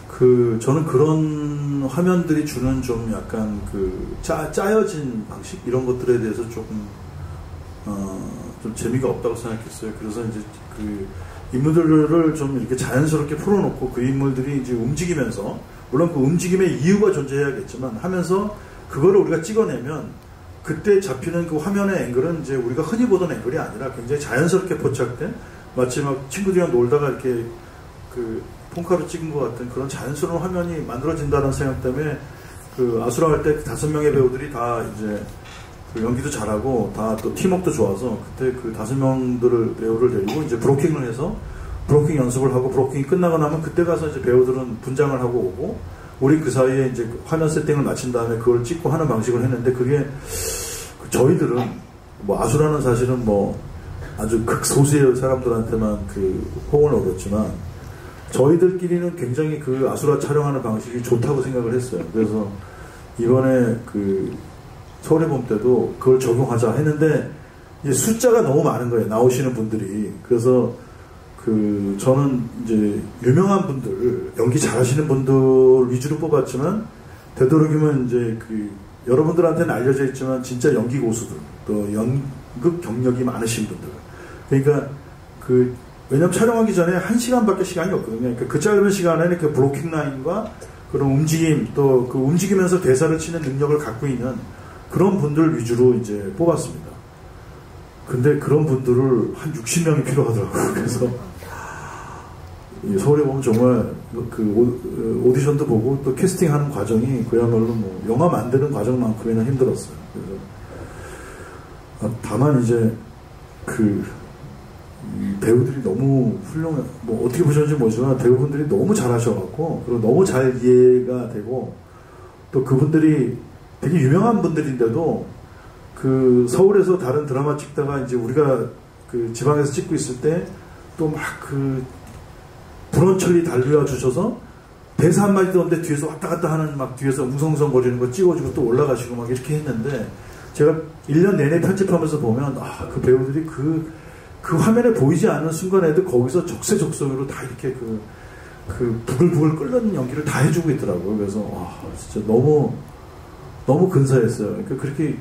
그 저는 그런 화면들이 주는 좀 약간 그 짜여진 방식 이런 것들에 대해서 조금 좀 재미가 없다고 생각했어요. 그래서 이제 그 인물들을 좀 이렇게 자연스럽게 풀어놓고 그 인물들이 이제 움직이면서 물론 그 움직임의 이유가 존재해야겠지만 하면서 그거를 우리가 찍어내면 그때 잡히는 그 화면의 앵글은 이제 우리가 흔히 보던 앵글이 아니라 굉장히 자연스럽게 포착된 마치 막 친구들이랑 놀다가 이렇게 그 폰카로 찍은 것 같은 그런 자연스러운 화면이 만들어진다는 생각 때문에 그 아수라 할 때 5명의 배우들이 다 이제 그 연기도 잘하고 다 또 팀워크도 좋아서 그때 그 5명들을 배우를 데리고 이제 브로킹을 해서 브로킹 연습을 하고 브로킹이 끝나고 나면 그때 가서 이제 배우들은 분장을 하고 오고 우리 그 사이에 이제 화면 세팅을 마친 다음에 그걸 찍고 하는 방식을 했는데 그게 저희들은 뭐 아수라는 사실은 뭐 아주 극소수의 사람들한테만 그 호응을 얻었지만 저희들끼리는 굉장히 그 아수라 촬영하는 방식이 좋다고 생각을 했어요. 그래서 이번에 그 서울의 봄 때도 그걸 적용하자 했는데 이제 숫자가 너무 많은 거예요. 나오시는 분들이. 그래서 그 저는 이제 유명한 분들, 연기 잘하시는 분들 위주로 뽑았지만 되도록이면 이제 그 여러분들한테는 알려져 있지만 진짜 연기 고수들, 또 연극 경력이 많으신 분들. 그러니까 그 왜냐면 촬영하기 전에 1시간밖에 시간이 없거든요. 그러니까 그 짧은 시간에는 그 브로킹 라인과 그런 움직임, 또 그 움직이면서 대사를 치는 능력을 갖고 있는 그런 분들 위주로 이제 뽑았습니다. 근데 그런 분들을 한 60명이 필요하더라고요. 그래서 서울에 보면 정말 그 오디션도 보고 또 캐스팅하는 과정이 그야말로 뭐 영화 만드는 과정만큼이나 힘들었어요. 그래서 다만 이제 그 배우들이 너무 훌륭해. 뭐 어떻게 보셨는지 모르지만 배우분들이 너무 잘하셔갖고 그리고 너무 잘 이해가 되고 또 그분들이 되게 유명한 분들인데도 그 서울에서 다른 드라마 찍다가 이제 우리가 그 지방에서 찍고 있을 때 또 막 그 불원천리 달려와 주셔서 대사 한마디도 없는데 뒤에서 왔다 갔다 하는 막 뒤에서 웅성웅성거리는 거 찍어주고 또 올라가시고 막 이렇게 했는데 제가 1년 내내 편집하면서 보면 그 배우들이 그 화면에 보이지 않는 순간에도 거기서 적세적소로 다 이렇게 그 부글부글 끓는 연기를 다 해주고 있더라고요. 그래서 진짜 너무 근사했어요. 그러니까 그렇게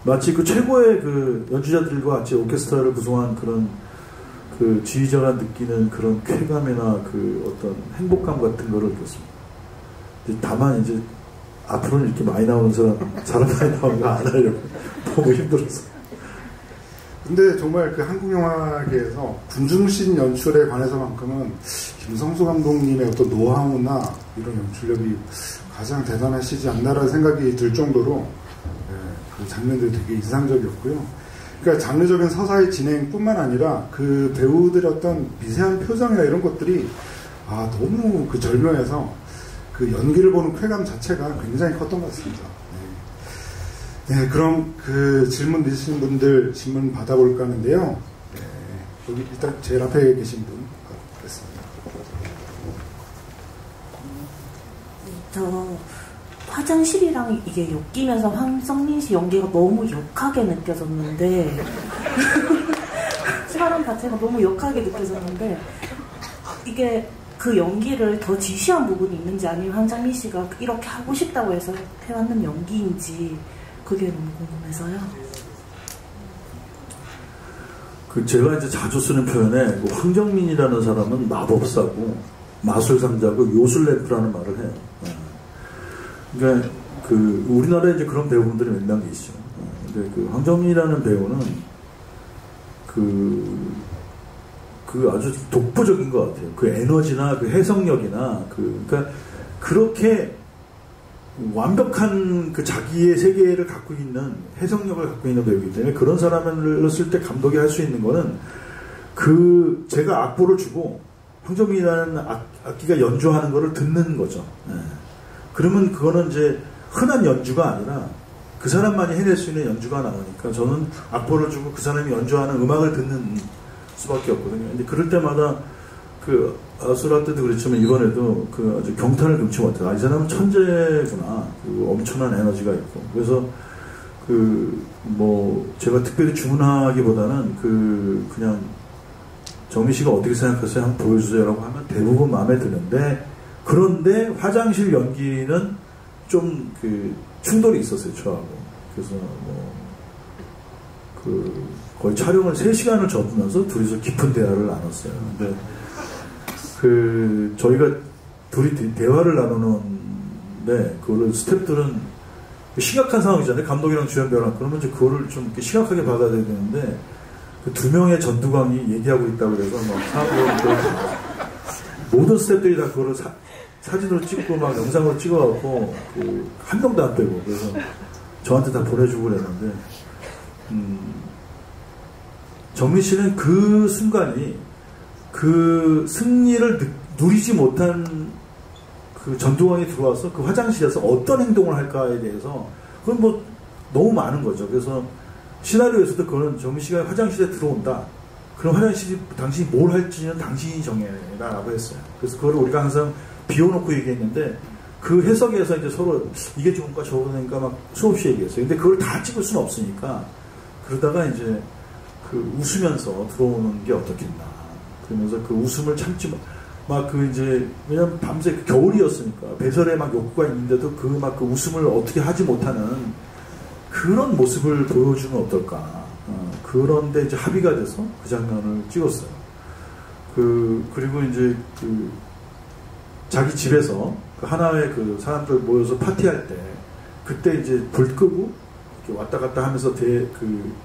마치 그 최고의 그 연주자들과 같이 오케스트라를 구성한 그런 그 지휘자가 느끼는 그런 쾌감이나 그 어떤 행복감 같은 거를 느꼈습니다. 다만 이제 앞으로는 이렇게 많이 나오는 사람 많이 나오는 거 안 하려고 너무 힘들었어요. 근데 정말 그 한국 영화계에서 군중신 연출에 관해서만큼은 김성수 감독님의 어떤 노하우나 이런 연출력이 가장 대단하시지 않나라는 생각이 들 정도로 그 장면들이 되게 인상적이었고요. 그러니까 장르적인 서사의 진행뿐만 아니라 그 배우들의 어떤 미세한 표정이나 이런 것들이 너무 그 절묘해서 그 연기를 보는 쾌감 자체가 굉장히 컸던 것 같습니다. 네, 그럼 그 질문 있으신 분들 질문 받아볼까 하는데요. 네, 여기 일단 제일 앞에 계신 분 받겠습니다. 저 화장실이랑 이게 엮이면서 황성민 씨 연기가 너무 역하게 느껴졌는데 사람 자체가 너무 역하게 느껴졌는데 이게 그 연기를 더 지시한 부분이 있는지 아니면 황정민 씨가 이렇게 하고 싶다고 해서 해왔는 연기인지 그게 너무 궁금해서요. 그 제가 이제 자주 쓰는 표현에 그 황정민이라는 사람은 마법사고 마술상자고 요술램프라는 말을 해요. 그러니까 그 우리나라에 이제 그런 배우분들이 몇 명 계시죠. 근데 그 황정민이라는 배우는 그 아주 독보적인 것 같아요. 그 에너지나 그 해석력이나 그러니까 그렇게 완벽한 그 자기의 세계를 갖고 있는 해석력을 갖고 있는 배우이기 때문에 그런 사람을 쓸 때 감독이 할 수 있는 거는 그 제가 악보를 주고 황정민이라는 악기가 연주하는 거를 듣는 거죠. 네. 그러면 그거는 이제 흔한 연주가 아니라 그 사람만이 해낼 수 있는 연주가 나오니까 저는 악보를 주고 그 사람이 연주하는 음악을 듣는 수밖에 없거든요. 근데 그럴 때마다 그 아수라 때도 그랬지만 이번에도 그 아주 경탄을 금치 못해요. 이 사람은 천재구나. 그 엄청난 에너지가 있고. 그래서 그 뭐 제가 특별히 주문하기보다는 그냥 정민 씨가 어떻게 생각하세요? 한번 보여주세요라고 하면 대부분 마음에 드는데 그런데 화장실 연기는 좀 그 충돌이 있었어요. 저하고. 그래서 뭐 그 거의 촬영을 3시간을 접으면서 둘이서 깊은 대화를 나눴어요. 근데 그 저희가 둘이 대화를 나누는데 그거를 스태프들은 심각한 상황이잖아요. 감독이랑 주연 배우랑 그러면 이제 그거를 좀 이렇게 심각하게 받아야 되는데 그 2명의 전두광이 얘기하고 있다고 그래서 막 사람들 모든 스태프들이 다 그거를 사진으로 찍고 막 영상으로 찍어갖고 그 한 명도 안 빼고 그래서 저한테 다 보내주고 그랬는데 정민 씨는 그 순간이 그 승리를 누리지 못한 그 전두광이 들어와서 그 화장실에서 어떤 행동을 할까에 대해서 그건 뭐 너무 많은 거죠. 그래서 시나리오에서도 그거는 정민 씨가 화장실에 들어온다. 그럼 화장실이 당신이 뭘 할지는 당신이 정해라라고 했어요. 그래서 그걸 우리가 항상 비워놓고 얘기했는데 그 해석에서 이제 서로 이게 좋은가 저거니까 막 수없이 얘기했어요. 근데 그걸 다 찍을 수는 없으니까 그러다가 이제 그 웃으면서 들어오는 게 어떻겠나. 그러면서 그 웃음을 참지 막 그 이제 왜냐면 밤새 겨울이었으니까 배설에 막 욕구가 있는데도 그 막 그 웃음을 어떻게 하지 못하는 그런 모습을 보여주면 어떨까. 그런데 이제 합의가 돼서 그 장면을 찍었어요. 그리고 이제 그 자기 집에서 그 하나의 그 사람들 모여서 파티할 때 그때 이제 불 끄고 이렇게 왔다 갔다 하면서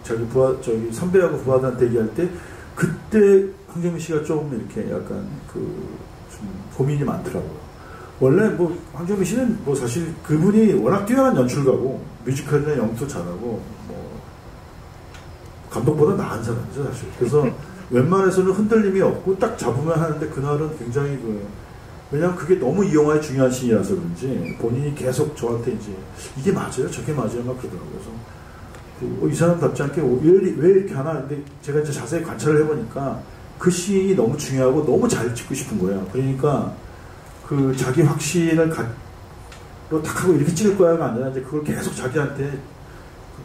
저기 선배하고 부하들한테 얘기할 때 그때 황정민 씨가 좀 이렇게 약간 좀 고민이 많더라고요. 원래 뭐 황정민 씨는 뭐 사실 그분이 워낙 뛰어난 연출가고 뮤지컬이나 영도 잘하고 뭐 감독보다 나은 사람이죠 사실. 그래서 웬만해서는 흔들림이 없고 딱 잡으면 하는데 그날은 굉장히 왜냐면 그게 너무 이 영화의 중요한 씬이라서 그런지 본인이 계속 저한테 이제 이게 맞아요? 저게 맞아요? 막 그러더라고요. 그래서 이 사람답지 않게 왜 이렇게 하나? 근데 제가 이제 자세히 관찰을 해보니까 그 씬이 너무 중요하고 너무 잘 찍고 싶은 거예요. 그러니까 그 자기 확신을 딱 하고 이렇게 찍을 거야가 아니라 이제 그걸 계속 자기한테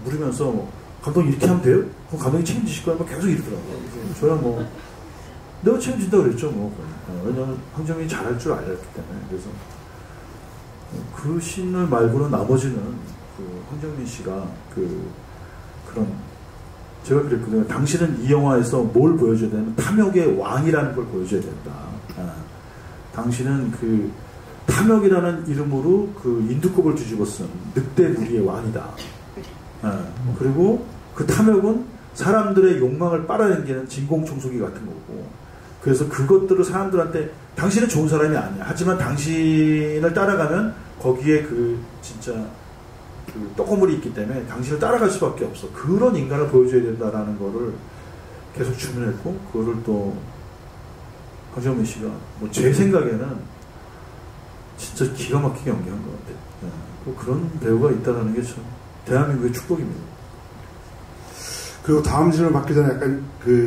물으면서 감독님 이렇게 하면 돼요? 그럼 감독이 책임지실 거야? 막 계속 이러더라고요. 저야 뭐 내가 책임진다고 그랬죠. 뭐. 왜냐면 황정민이 잘할 줄 알았기 때문에. 그래서 그 씬을 말고는 나머지는 그 황정민 씨가 그런 제가 그랬거든요. 당신은 이 영화에서 뭘 보여줘야 되냐면 탐욕의 왕이라는 걸 보여줘야 된다. 당신은 그 탐욕이라는 이름으로 그 인두껍을 뒤집어 쓴 늑대 무리의 왕이다. 그리고 그 탐욕은 사람들의 욕망을 빨아당기는 진공청소기 같은 거고 그래서 그것들을 사람들한테 당신은 좋은 사람이 아니야. 하지만 당신을 따라가면 거기에 진짜 떡고물이 있기 때문에 당신을 따라갈 수밖에 없어. 그런 인간을 보여줘야 된다라는 거를 계속 주문했고 그거를 또 황정민 씨가 뭐 제 생각에는 진짜 기가 막히게 연기한 것 같아요. 뭐 그런 배우가 있다는 게 참 대한민국의 축복입니다. 그리고 다음 질문 받기 전에 약간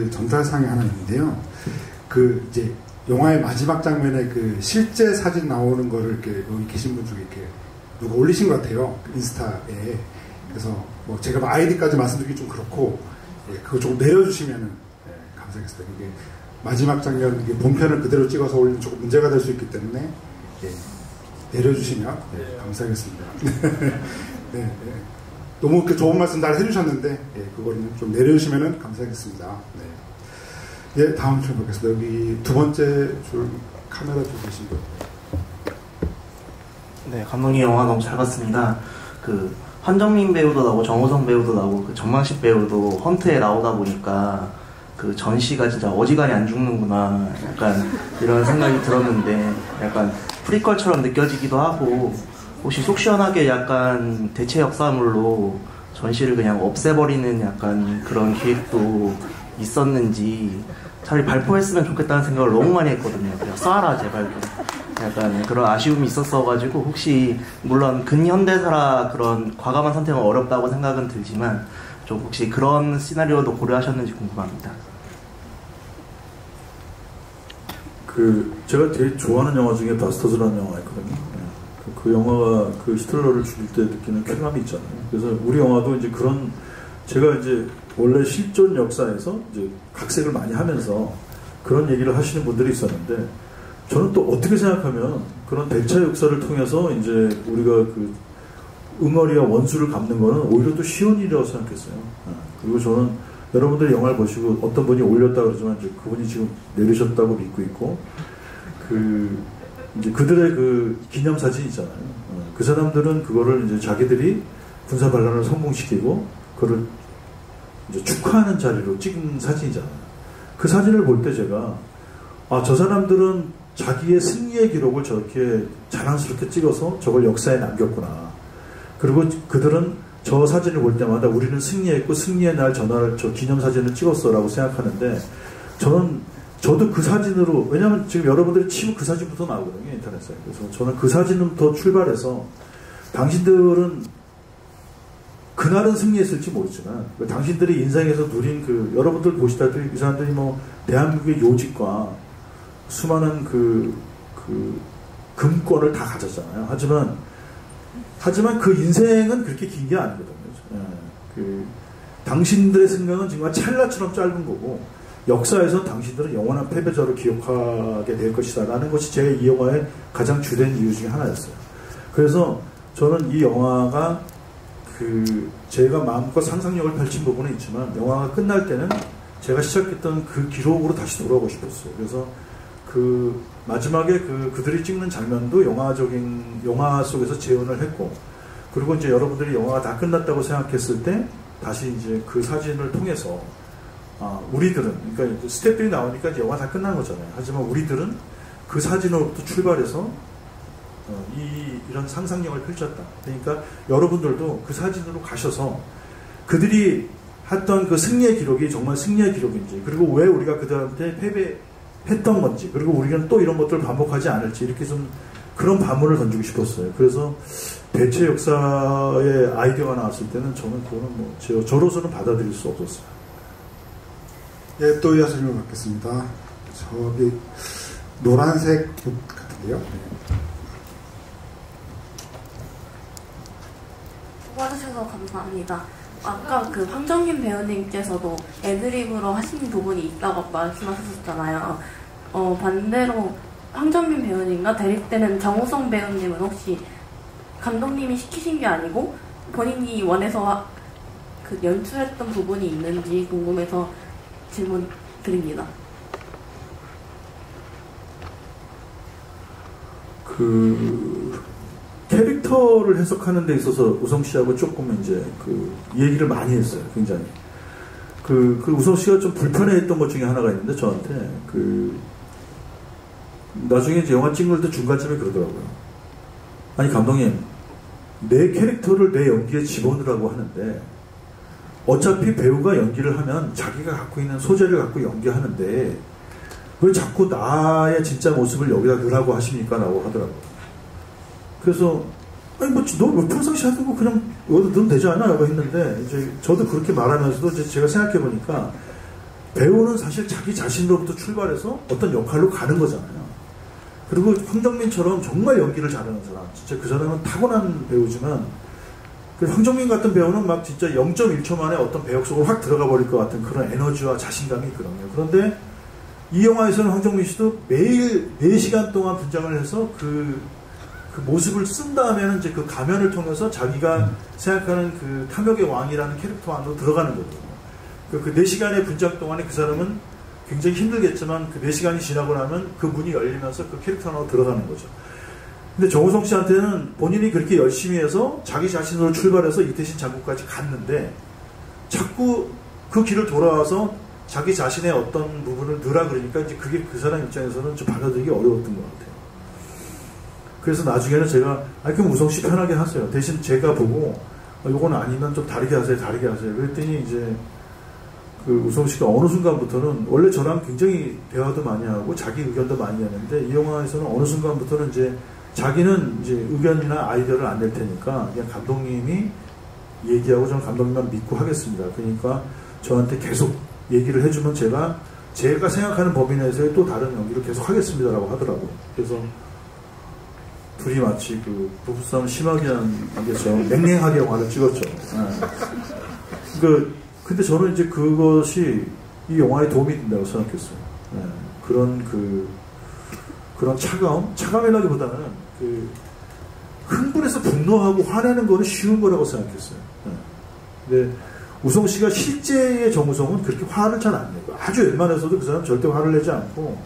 전달사항이 하나 있는데요. 이제 영화의 마지막 장면에 실제 사진 나오는 거를 이렇게 여기 계신 분 중에 이렇게 누가 올리신 것 같아요. 인스타에. 그래서 뭐 제가 아이디까지 말씀드리기 좀 그렇고, 그거 조금 내려주시면은 감사하겠습니다. 이게 마지막 장면, 이게 본편을 그대로 찍어서 올리면 조금 문제가 될 수 있기 때문에 예, 내려주시면 감사하겠습니다. 네, 네. 너무 좋은 말씀 잘 해주셨는데 예, 그거는 좀 내려주시면 감사하겠습니다. 네. 예, 다음 줄 보겠습니다. 여기 두 번째 줄 카메라 좀 계신 분. 네, 감독님 영화 너무 잘 봤습니다. 그 한정민 배우도 나오고 정우성 배우도 나오고 그 정만식 배우도 헌트에 나오다 보니까 그 전시가 진짜 어지간히 안 죽는구나 약간 이런 생각이 들었는데 약간 프리퀄처럼 느껴지기도 하고 혹시 속 시원하게 약간 대체 역사물로 전시를 그냥 없애버리는 약간 그런 계획도 있었는지 차라리 발표했으면 좋겠다는 생각을 너무 많이 했거든요. 그냥 쏴라 제발 좀. 약간 그런 아쉬움이 있었어가지고 혹시 물론 근현대사라 그런 과감한 선택은 어렵다고 생각은 들지만 좀 혹시 그런 시나리오도 고려하셨는지 궁금합니다. 제가 되게 좋아하는 영화 중에 바스터즈라는 영화가 있거든요. 그 영화가 그 히틀러를 죽일 때 느끼는 쾌감이 있잖아요. 그래서 우리 영화도 이제 그런 제가 이제 원래 실존 역사에서 이제 각색을 많이 하면서 그런 얘기를 하시는 분들이 있었는데 저는 또 어떻게 생각하면 그런 대차 역사를 통해서 이제 우리가 그 응어리와 원수를 갚는 거는 오히려 또 쉬운 일이라고 생각했어요. 그리고 저는 여러분들이 영화를 보시고 어떤 분이 올렸다 그러지만 이제 그분이 지금 내리셨다고 믿고 있고 이제 그들의 그 기념사진 있잖아요. 그 사람들은 그거를 이제 자기들이 군사 반란을 성공시키고 그거를 이제 축하하는 자리로 찍은 사진이잖아요. 그 사진을 볼 때 제가 저 사람들은 자기의 승리의 기록을 저렇게 자랑스럽게 찍어서 저걸 역사에 남겼구나. 그리고 그들은 저 사진을 볼 때마다 우리는 승리했고 승리의 날 전화를 저 기념사진을 찍었어 라고 생각하는데 저도 그 사진으로 왜냐하면 지금 여러분들이 치면 그 사진부터 나오거든요 인터넷에. 그래서 저는 그 사진부터 출발해서 당신들은 그날은 승리했을지 모르지만 당신들이 인생에서 누린 여러분들 보시다시피 이 사람들이 뭐 대한민국의 요직과 수많은 금권을 다 가졌잖아요. 하지만 그 인생은 그렇게 긴 게 아니거든요. 당신들의 생각은 정말 찰나처럼 짧은 거고 역사에서 당신들은 영원한 패배자로 기억하게 될 것이다 라는 것이 제 이 영화의 가장 주된 이유 중에 하나였어요. 그래서 저는 이 영화가 제가 마음껏 상상력을 펼친 부분은 있지만 영화가 끝날 때는 제가 시작했던 그 기록으로 다시 돌아오고 싶었어요. 그래서 마지막에 그들이 찍는 장면도 영화 속에서 재현을 했고, 그리고 이제 여러분들이 영화가 다 끝났다고 생각했을 때, 다시 이제 그 사진을 통해서, 우리들은, 그러니까 스태프들이 나오니까 이제 영화 다 끝난 거잖아요. 하지만 우리들은 그 사진으로부터 출발해서, 이런 상상력을 펼쳤다. 그러니까 여러분들도 그 사진으로 가셔서, 그들이 했던 그 승리의 기록이 정말 승리의 기록인지, 그리고 왜 우리가 그들한테 패배했던 건지, 그리고 우리는 또 이런 것들을 반복하지 않을지, 이렇게 좀 그런 반문을 던지고 싶었어요. 그래서 대체 역사의 아이디어가 나왔을 때는 저는 그거는 저로서는 받아들일 수 없었어요. 예, 또 이어서 질문 받겠습니다. 저기 노란색 같은데요. 수고하셔서 감사합니다. 아까 황정민 배우님께서도 애드립으로 하시는 부분이 있다고 말씀하셨잖아요. 반대로 황정민 배우님과 대립되는 정우성 배우님은 혹시 감독님이 시키신 게 아니고 본인이 원해서 연출했던 부분이 있는지 궁금해서 질문 드립니다. 캐릭터를 해석하는 데 있어서 우성 씨하고 조금 이제 이 얘기를 많이 했어요. 굉장히. 우성 씨가 좀 불편해했던 것 중에 하나가 있는데 저한테 나중에 이제 영화 찍을 때 중간쯤에 그러더라고요. 아니 감독님, 내 캐릭터를 내 연기에 집어넣으라고 하는데 어차피 배우가 연기를 하면 자기가 갖고 있는 소재를 갖고 연기하는데 왜 자꾸 나의 진짜 모습을 여기다 넣으라고 하십니까? 라고 하더라고요. 그래서 아니 너 평상시 하던 거 그냥 여기다 넣으면 되지 않아? 라고 했는데 이제 저도 그렇게 말하면서도 이제 제가 생각해 보니까 배우는 사실 자기 자신으로부터 출발해서 어떤 역할로 가는 거잖아요. 그리고 황정민처럼 정말 연기를 잘하는 사람, 진짜 그 사람은 타고난 배우지만 그래서 황정민 같은 배우는 막 진짜 0.1초 만에 어떤 배역 속으로 확 들어가 버릴 것 같은 그런 에너지와 자신감이 있거든요. 그런데 이 영화에서는 황정민 씨도 매일 4시간 동안 분장을 해서 그 모습을 쓴 다음에는 이제 그 가면을 통해서 자기가 생각하는 그 탐욕의 왕이라는 캐릭터 안으로 들어가는 거거든요. 그 4시간의 분장 동안에 그 사람은 굉장히 힘들겠지만 그 4시간이 지나고 나면 그 문이 열리면서 그 캐릭터 안으로 들어가는 거죠. 근데 정우성 씨한테는 본인이 그렇게 열심히 해서 자기 자신으로 출발해서 이태신 장군까지 갔는데 자꾸 그 길을 돌아와서 자기 자신의 어떤 부분을 넣으라 그러니까 이제 그게 그 사람 입장에서는 좀 받아들이기 어려웠던 것 같아요. 그래서 나중에는 제가 그럼 우성 씨 편하게 하세요. 대신 제가 보고 요건 아니면 좀 다르게 하세요. 그랬더니 이제 그 우성 씨가 어느 순간부터는 원래 저랑 굉장히 대화도 많이 하고 자기 의견도 많이 하는데 이 영화에서는 어느 순간부터는 이제 자기는 이제 의견이나 아이디어를 안 낼 테니까 그냥 감독님이 얘기하고 저는 감독님만 믿고 하겠습니다. 그러니까 저한테 계속 얘기를 해주면 제가 생각하는 범위 내에서의 또 다른 연기를 계속 하겠습니다라고 하더라고요. 그래서 둘이 마치 그 부부싸움 심하게 한 게처럼 냉랭하게 영화를 찍었죠. 근데 저는 이제 그것이 이 영화에 도움이 된다고 생각했어요. 그런 차가움이라기보다는 흥분해서 분노하고 화내는 거는 쉬운 거라고 생각했어요. 근데 우성 씨가 실제의 정우성은 그렇게 화를 잘 안 내고 아주 웬만해서도 그 사람 절대 화를 내지 않고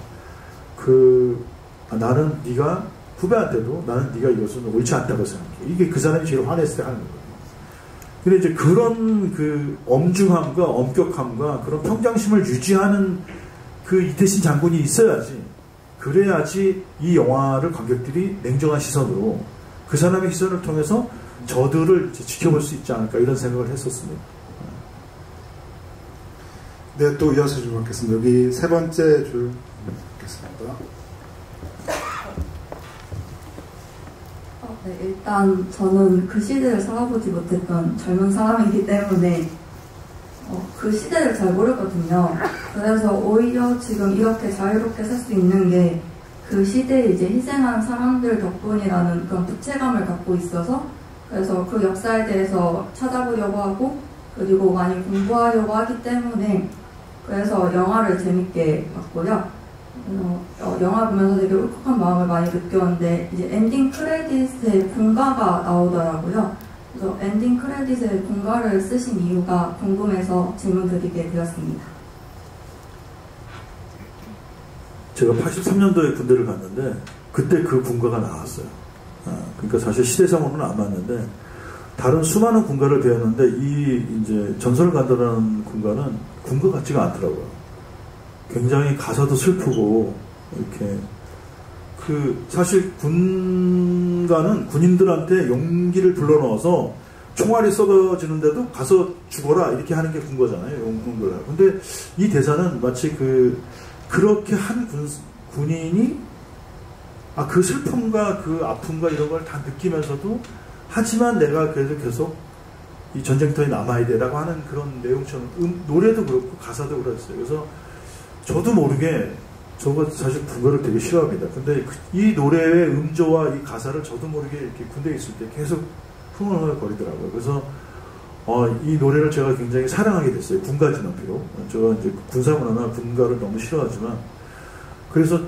나는 네가 후배한테도 나는 네가 이것은 옳지 않다고 생각해. 이게 그 사람이 제일 화냈을 때 하는 거예요. 근데 이제 그런 그 엄중함과 엄격함과 그런 평정심을 유지하는 그 이태신 장군이 있어야지. 그래야지 이 영화를 관객들이 냉정한 시선으로 그 사람의 시선을 통해서 저들을 지켜볼 수 있지 않을까 이런 생각을 했었습니다. 네, 또 이어서 좀 받겠습니다. 여기 세 번째 줄 받겠습니다. 네, 일단 저는 그 시대를 살아보지 못했던 젊은 사람이기 때문에 그 시대를 잘 모르거든요. 그래서 오히려 지금 이렇게 자유롭게 살 수 있는 게 그 시대에 이제 희생한 사람들 덕분이라는 그런 부채감을 갖고 있어서 그래서 그 역사에 대해서 찾아보려고 하고 그리고 많이 공부하려고 하기 때문에 그래서 영화를 재밌게 봤고요. 영화 보면서 되게 울컥한 마음을 많이 느꼈는데 이제 엔딩 크레딧에 군가가 나오더라고요. 그래서 엔딩 크레딧에 군가를 쓰신 이유가 궁금해서 질문 드리게 되었습니다. 제가 83년도에 군대를 갔는데 그때 그 군가가 나왔어요. 그러니까 사실 시대상으로는 안 맞는데 다른 수많은 군가를 배웠는데 이 이제 전설을 간다라는 군가는 군가 같지가 않더라고요. 굉장히 가사도 슬프고 이렇게 사실 군가는 군인들한테 용기를 불러넣어서 총알이 쏟아지는데도 가서 죽어라 이렇게 하는 게 군가잖아요. 용군가. 근데 이 대사는 마치 그렇게 한 군인이 그 슬픔과 그 아픔과 이런 걸 다 느끼면서도 하지만 내가 그래도 계속 이 전쟁터에 남아야 돼라고 하는 그런 내용처럼 노래도 그렇고 가사도 그랬어요. 그래서 저도 모르게 저거 사실 군가를 되게 싫어합니다. 근데 이 노래의 음조와 이 가사를 저도 모르게 이렇게 군대에 있을 때 계속 흥얼흥얼거리더라고요. 그래서 이 노래를 제가 굉장히 사랑하게 됐어요. 군가 진화피로. 제가 이제 군사문화나 군가를 너무 싫어하지만 그래서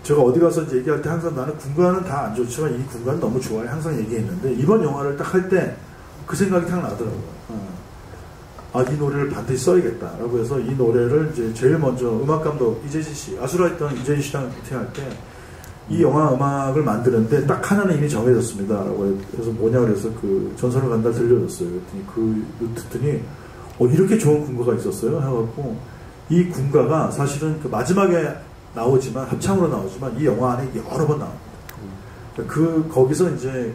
제가 어디 가서 이제 얘기할 때 항상 나는 군가는 다 안 좋지만 이 군가는 너무 좋아요. 항상 얘기했는데 이번 영화를 딱 할 때 그 생각이 딱 나더라고요. 이 노래를 반드시 써야겠다라고 해서 이 노래를 이제 제일 먼저 음악감독 이재진 씨, 아수라 했던 이재진 씨랑 미팅할 때 이 영화 음악을 만드는데 딱 하나는 이미 정해졌습니다. 라고 해서 뭐냐 그래서 그 전설을 간다 들려줬어요. 그랬더니 듣더니 이렇게 좋은 군가가 있었어요. 해갖고 이 군가가 사실은 그 마지막에 나오지만 합창으로 나오지만 이 영화 안에 여러 번 나옵니다. 거기서 이제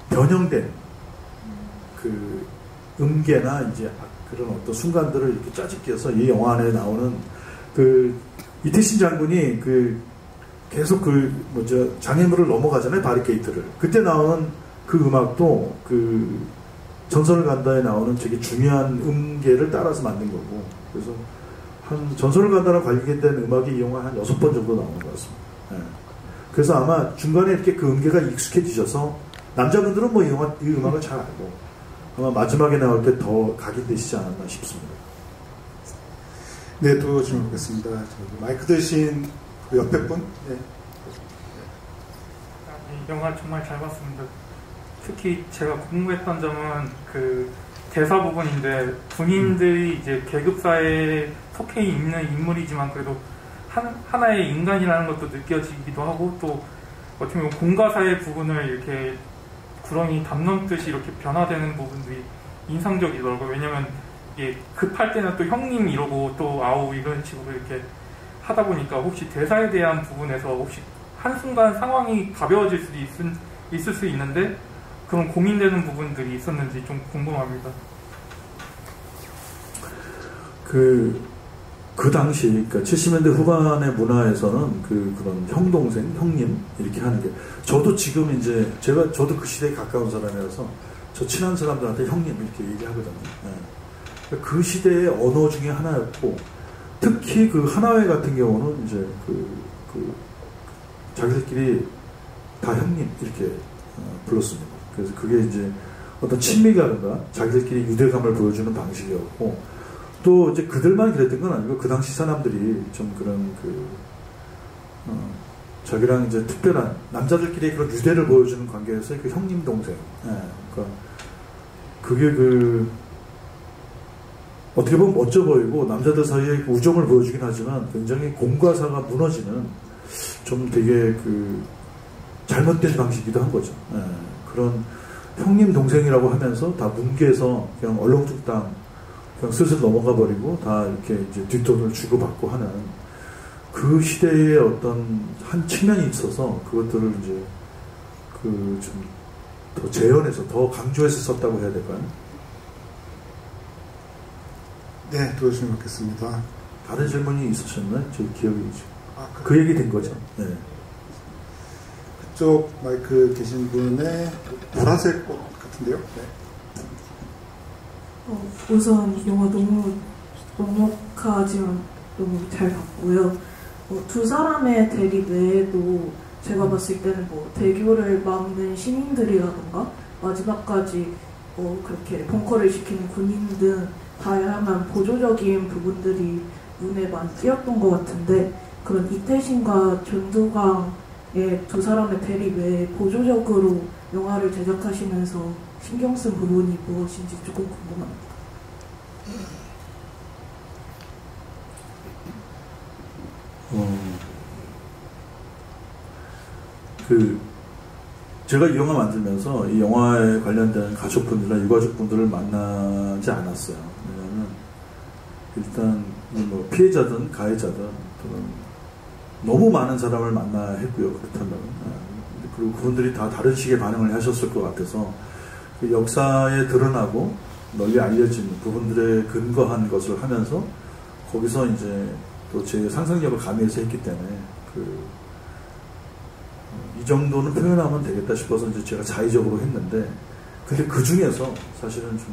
변형된 음계나 이제 그런 어떤 순간들을 이렇게 짜집기해서 이 영화 안에 나오는 이태신 장군이 계속 장애물을 넘어가잖아요. 바리케이트를. 그때 나오는 그 음악도 전설을 간다에 나오는 되게 중요한 음계를 따라서 만든 거고. 그래서 전설을 간다랑 관련된 음악이 이 영화 한 6번 정도 나오는 것 같습니다. 네. 그래서 아마 중간에 이렇게 그 음계가 익숙해지셔서 남자분들은 뭐 이 음악을 잘 알고 아마 마지막에 나올 때 더 각인되시지 않았나 싶습니다. 네, 또 질문 보겠습니다. 마이크 드신 그 옆에 분? 네. 이 영화 정말 잘 봤습니다. 특히 제가 궁금했던 점은 그 대사 부분인데 군인들이 이제 계급사회에 속해 있는 인물이지만 그래도 하나의 인간이라는 것도 느껴지기도 하고 또 어떻게 보면 공과사의 부분을 이렇게 구렁이 담 넘듯이 이렇게 변화되는 부분들이 인상적이더라고요. 왜냐면 이게 급할 때는 또 형님 이러고 또 아우 이런 식으로 이렇게 하다 보니까 혹시 대사에 대한 부분에서 혹시 한순간 상황이 가벼워질 수도 있을 수 있는데 그런 고민되는 부분들이 있었는지 좀 궁금합니다. 그 당시, 그러니까 70년대 후반의 문화에서는 그런 형, 동생, 형님, 이렇게 하는 게, 저도 지금 이제, 저도 그 시대에 가까운 사람이라서, 저 친한 사람들한테 형님, 이렇게 얘기하거든요. 네. 그 시대의 언어 중에 하나였고, 특히 그 하나회 같은 경우는 이제, 자기들끼리 다 형님, 이렇게 불렀습니다. 그래서 그게 이제 어떤 친밀감과 자기들끼리 유대감을 보여주는 방식이었고, 또 이제 그들만 그랬던 건 아니고 그 당시 사람들이 좀 그런 자기랑 이제 특별한 남자들끼리 그런 유대를 보여주는 관계에서 그 형님 동생, 그러니까 그게 어떻게 보면 멋져 보이고 남자들 사이에 우정을 보여주긴 하지만 굉장히 공과사가 무너지는 좀 되게 잘못된 방식이기도 한 거죠. 그런 형님 동생이라고 하면서 다 뭉개서 그냥 얼렁뚱땅 그냥 슬슬 넘어가 버리고 다 이렇게 이제 뒷돈을 주고받고 하는 그 시대의 어떤 한 측면이 있어서 그것들을 이제 좀 더 재현해서 더 강조해서 썼다고 해야 될까요? 네, 또 질문 받겠습니다. 다른 질문이 있으셨나요? 제 기억이 그 얘기 된 거죠. 네. 그쪽 마이크 계신 분의 보라색 꽃 같은데요? 네. 우선 영화 너무 넉넉하지만 너무 잘 봤고요. 두 사람의 대립 외에도 제가 봤을 때는 대교를 막는 시민들이라던가 마지막까지 그렇게 벙커를 지키는 군인 등 다양한 보조적인 부분들이 눈에 많이 띄었던 것 같은데 그런 이태신과 전두광의 두 사람의 대립 외에 보조적으로 영화를 제작하시면서 신경 쓴 부분이 무엇인지 조금 궁금합니다. 제가 이 영화 만들면서 이 영화에 관련된 가족분들이나 유가족분들을 만나지 않았어요. 왜냐하면 일단 뭐 피해자든 가해자든 너무 많은 사람을 만나야 했고요. 그렇다면 그리고 그분들이 다 다른 식의 반응을 하셨을 것 같아서 그 역사에 드러나고 널리 알려진 부분들에 근거한 것을 하면서 거기서 이제 또 제 상상력을 가미해서 했기 때문에 이 정도는 표현하면 되겠다 싶어서 이제 제가 자의적으로 했는데 근데 그 중에서 사실은 좀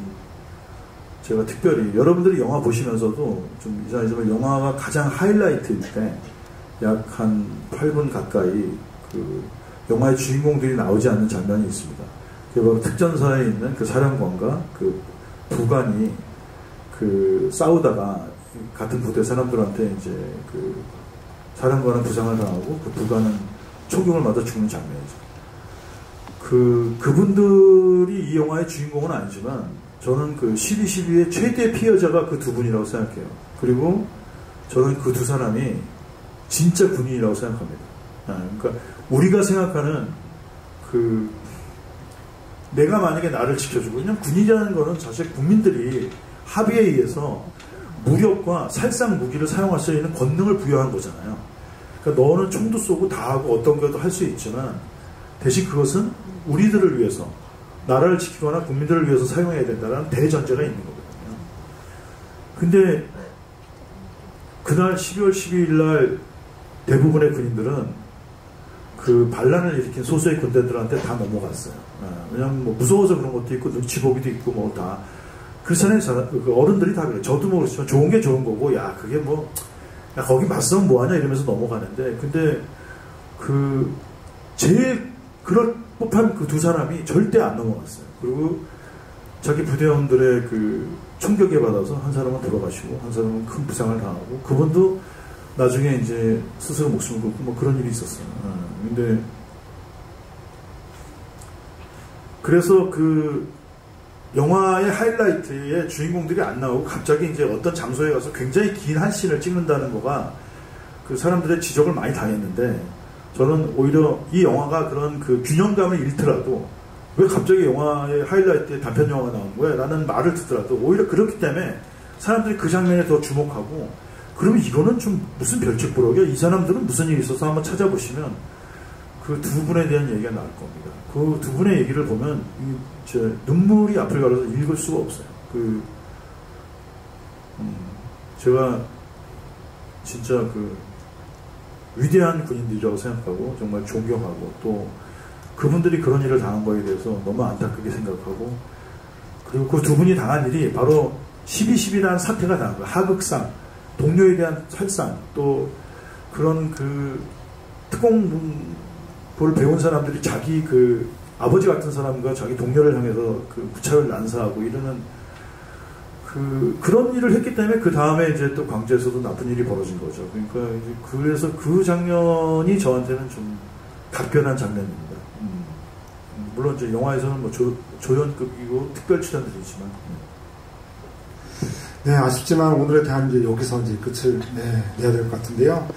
제가 특별히 여러분들이 영화 보시면서도 좀 이상하지만 영화가 가장 하이라이트일 때 약 한 8분 가까이 영화의 주인공들이 나오지 않는 장면이 있습니다. 그게 바로 특전사에 있는 그 사령관과 그 부관이 싸우다가 같은 부대 사람들한테 이제 사령관은 부상을 당하고 그 부관은 총격을 맞아 죽는 장면이죠. 그분들이 이 영화의 주인공은 아니지만 저는 12.12의 최대 피해자가 그 두 분이라고 생각해요. 그리고 저는 그 두 사람이 진짜 군인이라고 생각합니다. 그러니까 우리가 생각하는 내가 만약에 나를 지켜주고 왜냐면 군인이라는 거는 사실 국민들이 합의에 의해서 무력과 살상 무기를 사용할 수 있는 권능을 부여한 거잖아요. 그러니까 너는 총도 쏘고 다 하고 어떤 것도 할 수 있지만 대신 그것은 우리들을 위해서 나라를 지키거나 국민들을 위해서 사용해야 된다는 대전제가 있는 거거든요. 근데 그날 12월 12일 날 대부분의 군인들은 반란을 일으킨 소수의 군대들한테 다 넘어갔어요. 왜냐면 무서워서 그런 것도 있고 눈치 보기도 있고 다 그렇잖아요. 어른들이 다 그래요. 저도 그렇지만 좋은 게 좋은 거고 그게 야, 거기 맞서면 뭐하냐 이러면서 넘어가는데 근데 제일 뽑힌 그 두 사람이 절대 안 넘어갔어요. 그리고 자기 부대원들의 그 총격에 받아서 한 사람은 돌아가시고 한 사람은 큰 부상을 당하고 그분도 나중에 이제 스스로 목숨을 걸고 뭐 그런 일이 있었어요. 근데 그래서 그 영화의 하이라이트에 주인공들이 안 나오고 갑자기 이제 어떤 장소에 가서 굉장히 긴 한 씬을 찍는다는 거가 그 사람들의 지적을 많이 당했는데 저는 오히려 이 영화가 그런 그 균형감을 잃더라도 왜 갑자기 영화의 하이라이트에 단편 영화가 나온 거야? 라는 말을 듣더라도 오히려 그렇기 때문에 사람들이 그 장면에 더 주목하고 그러면 이거는 좀 무슨 별책부럭이야? 이 사람들은 무슨 일이 있어서 한번 찾아보시면 그 두 분에 대한 얘기가 나올 겁니다. 그 두 분의 얘기를 보면 눈물이 앞을 가려서 읽을 수가 없어요. 제가 진짜 그 위대한 군인들이라고 생각하고 정말 존경하고 또 그분들이 그런 일을 당한 거에 대해서 너무 안타깝게 생각하고 그리고 그 두 분이 당한 일이 바로 12.12라는 사태가 당한 거예요. 하극상, 동료에 대한 살상, 또 그런 그 특공부를 배운 사람들이 자기 그 아버지 같은 사람과 자기 동료를 향해서 그 무차별 난사하고 이러는 그런 일을 했기 때문에 그 다음에 이제 또 광주에서도 나쁜 일이 벌어진 거죠. 그러니까 이제 그래서 그 장면이 저한테는 좀 각별한 장면입니다. 물론 이제 영화에서는 뭐 조연급이고 특별 출연들이지만. 네, 아쉽지만 오늘에 대한 이제 여기서 이제 끝을 내야 될 것 같은데요.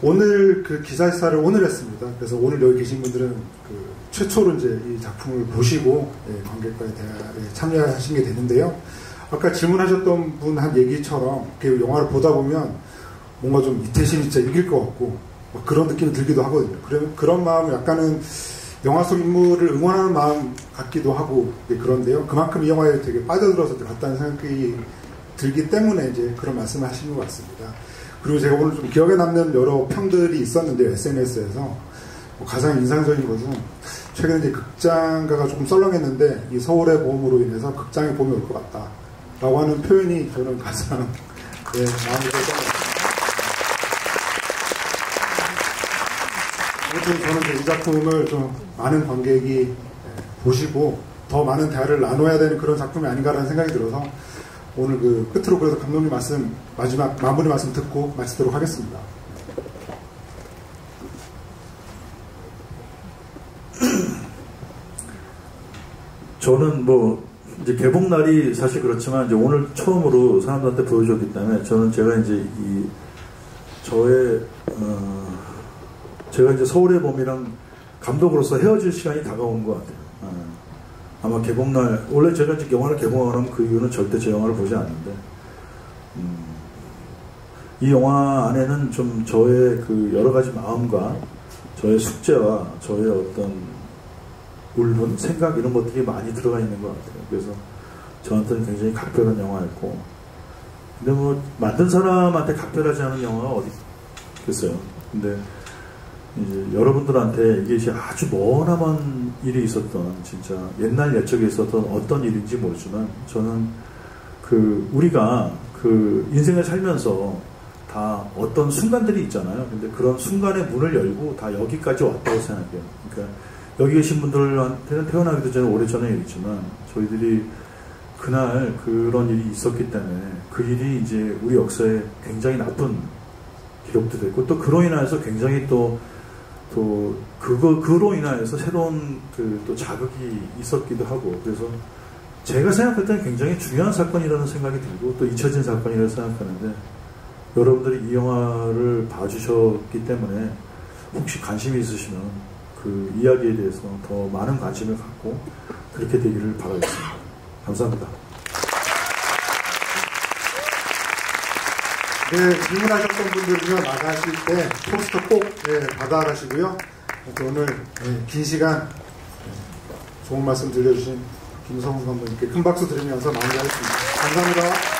오늘 그 기사사를 오늘 했습니다. 그래서 오늘 여기 계신 분들은 그 최초로 이제 이 작품을 보시고 관객과의 대화에 참여하신 게 되는데요. 아까 질문하셨던 분 한 얘기처럼 그 영화를 보다 보면 뭔가 좀 이태신이 진짜 이길 것 같고 그런 느낌이 들기도 하거든요. 그런 마음 약간은 영화 속 인물을 응원하는 마음 같기도 하고 그런데요. 그만큼 이 영화에 되게 빠져들어서 갔다는 생각이 들기 때문에 이제 그런 말씀을 하시는 것 같습니다. 그리고 제가 오늘 좀 기억에 남는 여러 평들이 있었는데요. SNS에서 가장 인상적인 것은 최근에 이제 극장가가 조금 썰렁했는데 이 서울의 봄으로 인해서 극장에 봄이 올 것 같다 라고 하는 표현이 저는 가장 마음에 들었습니다. 저는 이 작품을 좀 많은 관객이 보시고 더 많은 대화를 나눠야 되는 그런 작품이 아닌가라는 생각이 들어서 오늘 그 끝으로 그래서 감독님 말씀 마지막 마무리 말씀 듣고 마치도록 하겠습니다. 저는 뭐 이제 개봉 날이 사실 그렇지만 이제 오늘 처음으로 사람들한테 보여줬기 때문에 저는 제가 이제 제가 이제 서울의 봄이랑 감독으로서 헤어질 시간이 다가온 것 같아요. 아마 개봉날, 원래 제가 이제 영화를 개봉하면 그 이유는 절대 제 영화를 보지 않는데, 이 영화 안에는 좀 저의 그 여러 가지 마음과 저의 숙제와 저의 어떤 울분, 생각 이런 것들이 많이 들어가 있는 것 같아요. 그래서 저한테는 굉장히 각별한 영화였고, 근데 뭐 만든 사람한테 각별하지 않은 영화가 어디 있겠어요. 근데 이제 여러분들한테 이게 아주 머나먼 일이 있었던 진짜 옛날 옛적에 있었던 어떤 일인지 모르지만 저는 그 우리가 그 인생을 살면서 다 어떤 순간들이 있잖아요. 근데 그런 순간의 문을 열고 다 여기까지 왔다고 생각해요. 그러니까 여기 계신 분들한테는 태어나기도 전에 오래전에 일이지만 저희들이 그날 그런 일이 있었기 때문에 그 일이 이제 우리 역사에 굉장히 나쁜 기록도 됐고 또 그로 인해서 굉장히 또 그로 인해서 새로운 또 자극이 있었기도 하고 그래서 제가 생각할 때는 굉장히 중요한 사건이라는 생각이 들고 또 잊혀진 사건이라고 생각하는데 여러분들이 이 영화를 봐주셨기 때문에 혹시 관심이 있으시면 그 이야기에 대해서 더 많은 관심을 갖고 그렇게 되기를 바라겠습니다. 감사합니다. 네, 질문하셨던 분들은요, 나가실 때 포스터 꼭 받아가시고요. 오늘 긴 시간 좋은 말씀 들려주신 김성훈 감독님께 큰 박수 드리면서 마무리하겠습니다. 감사합니다.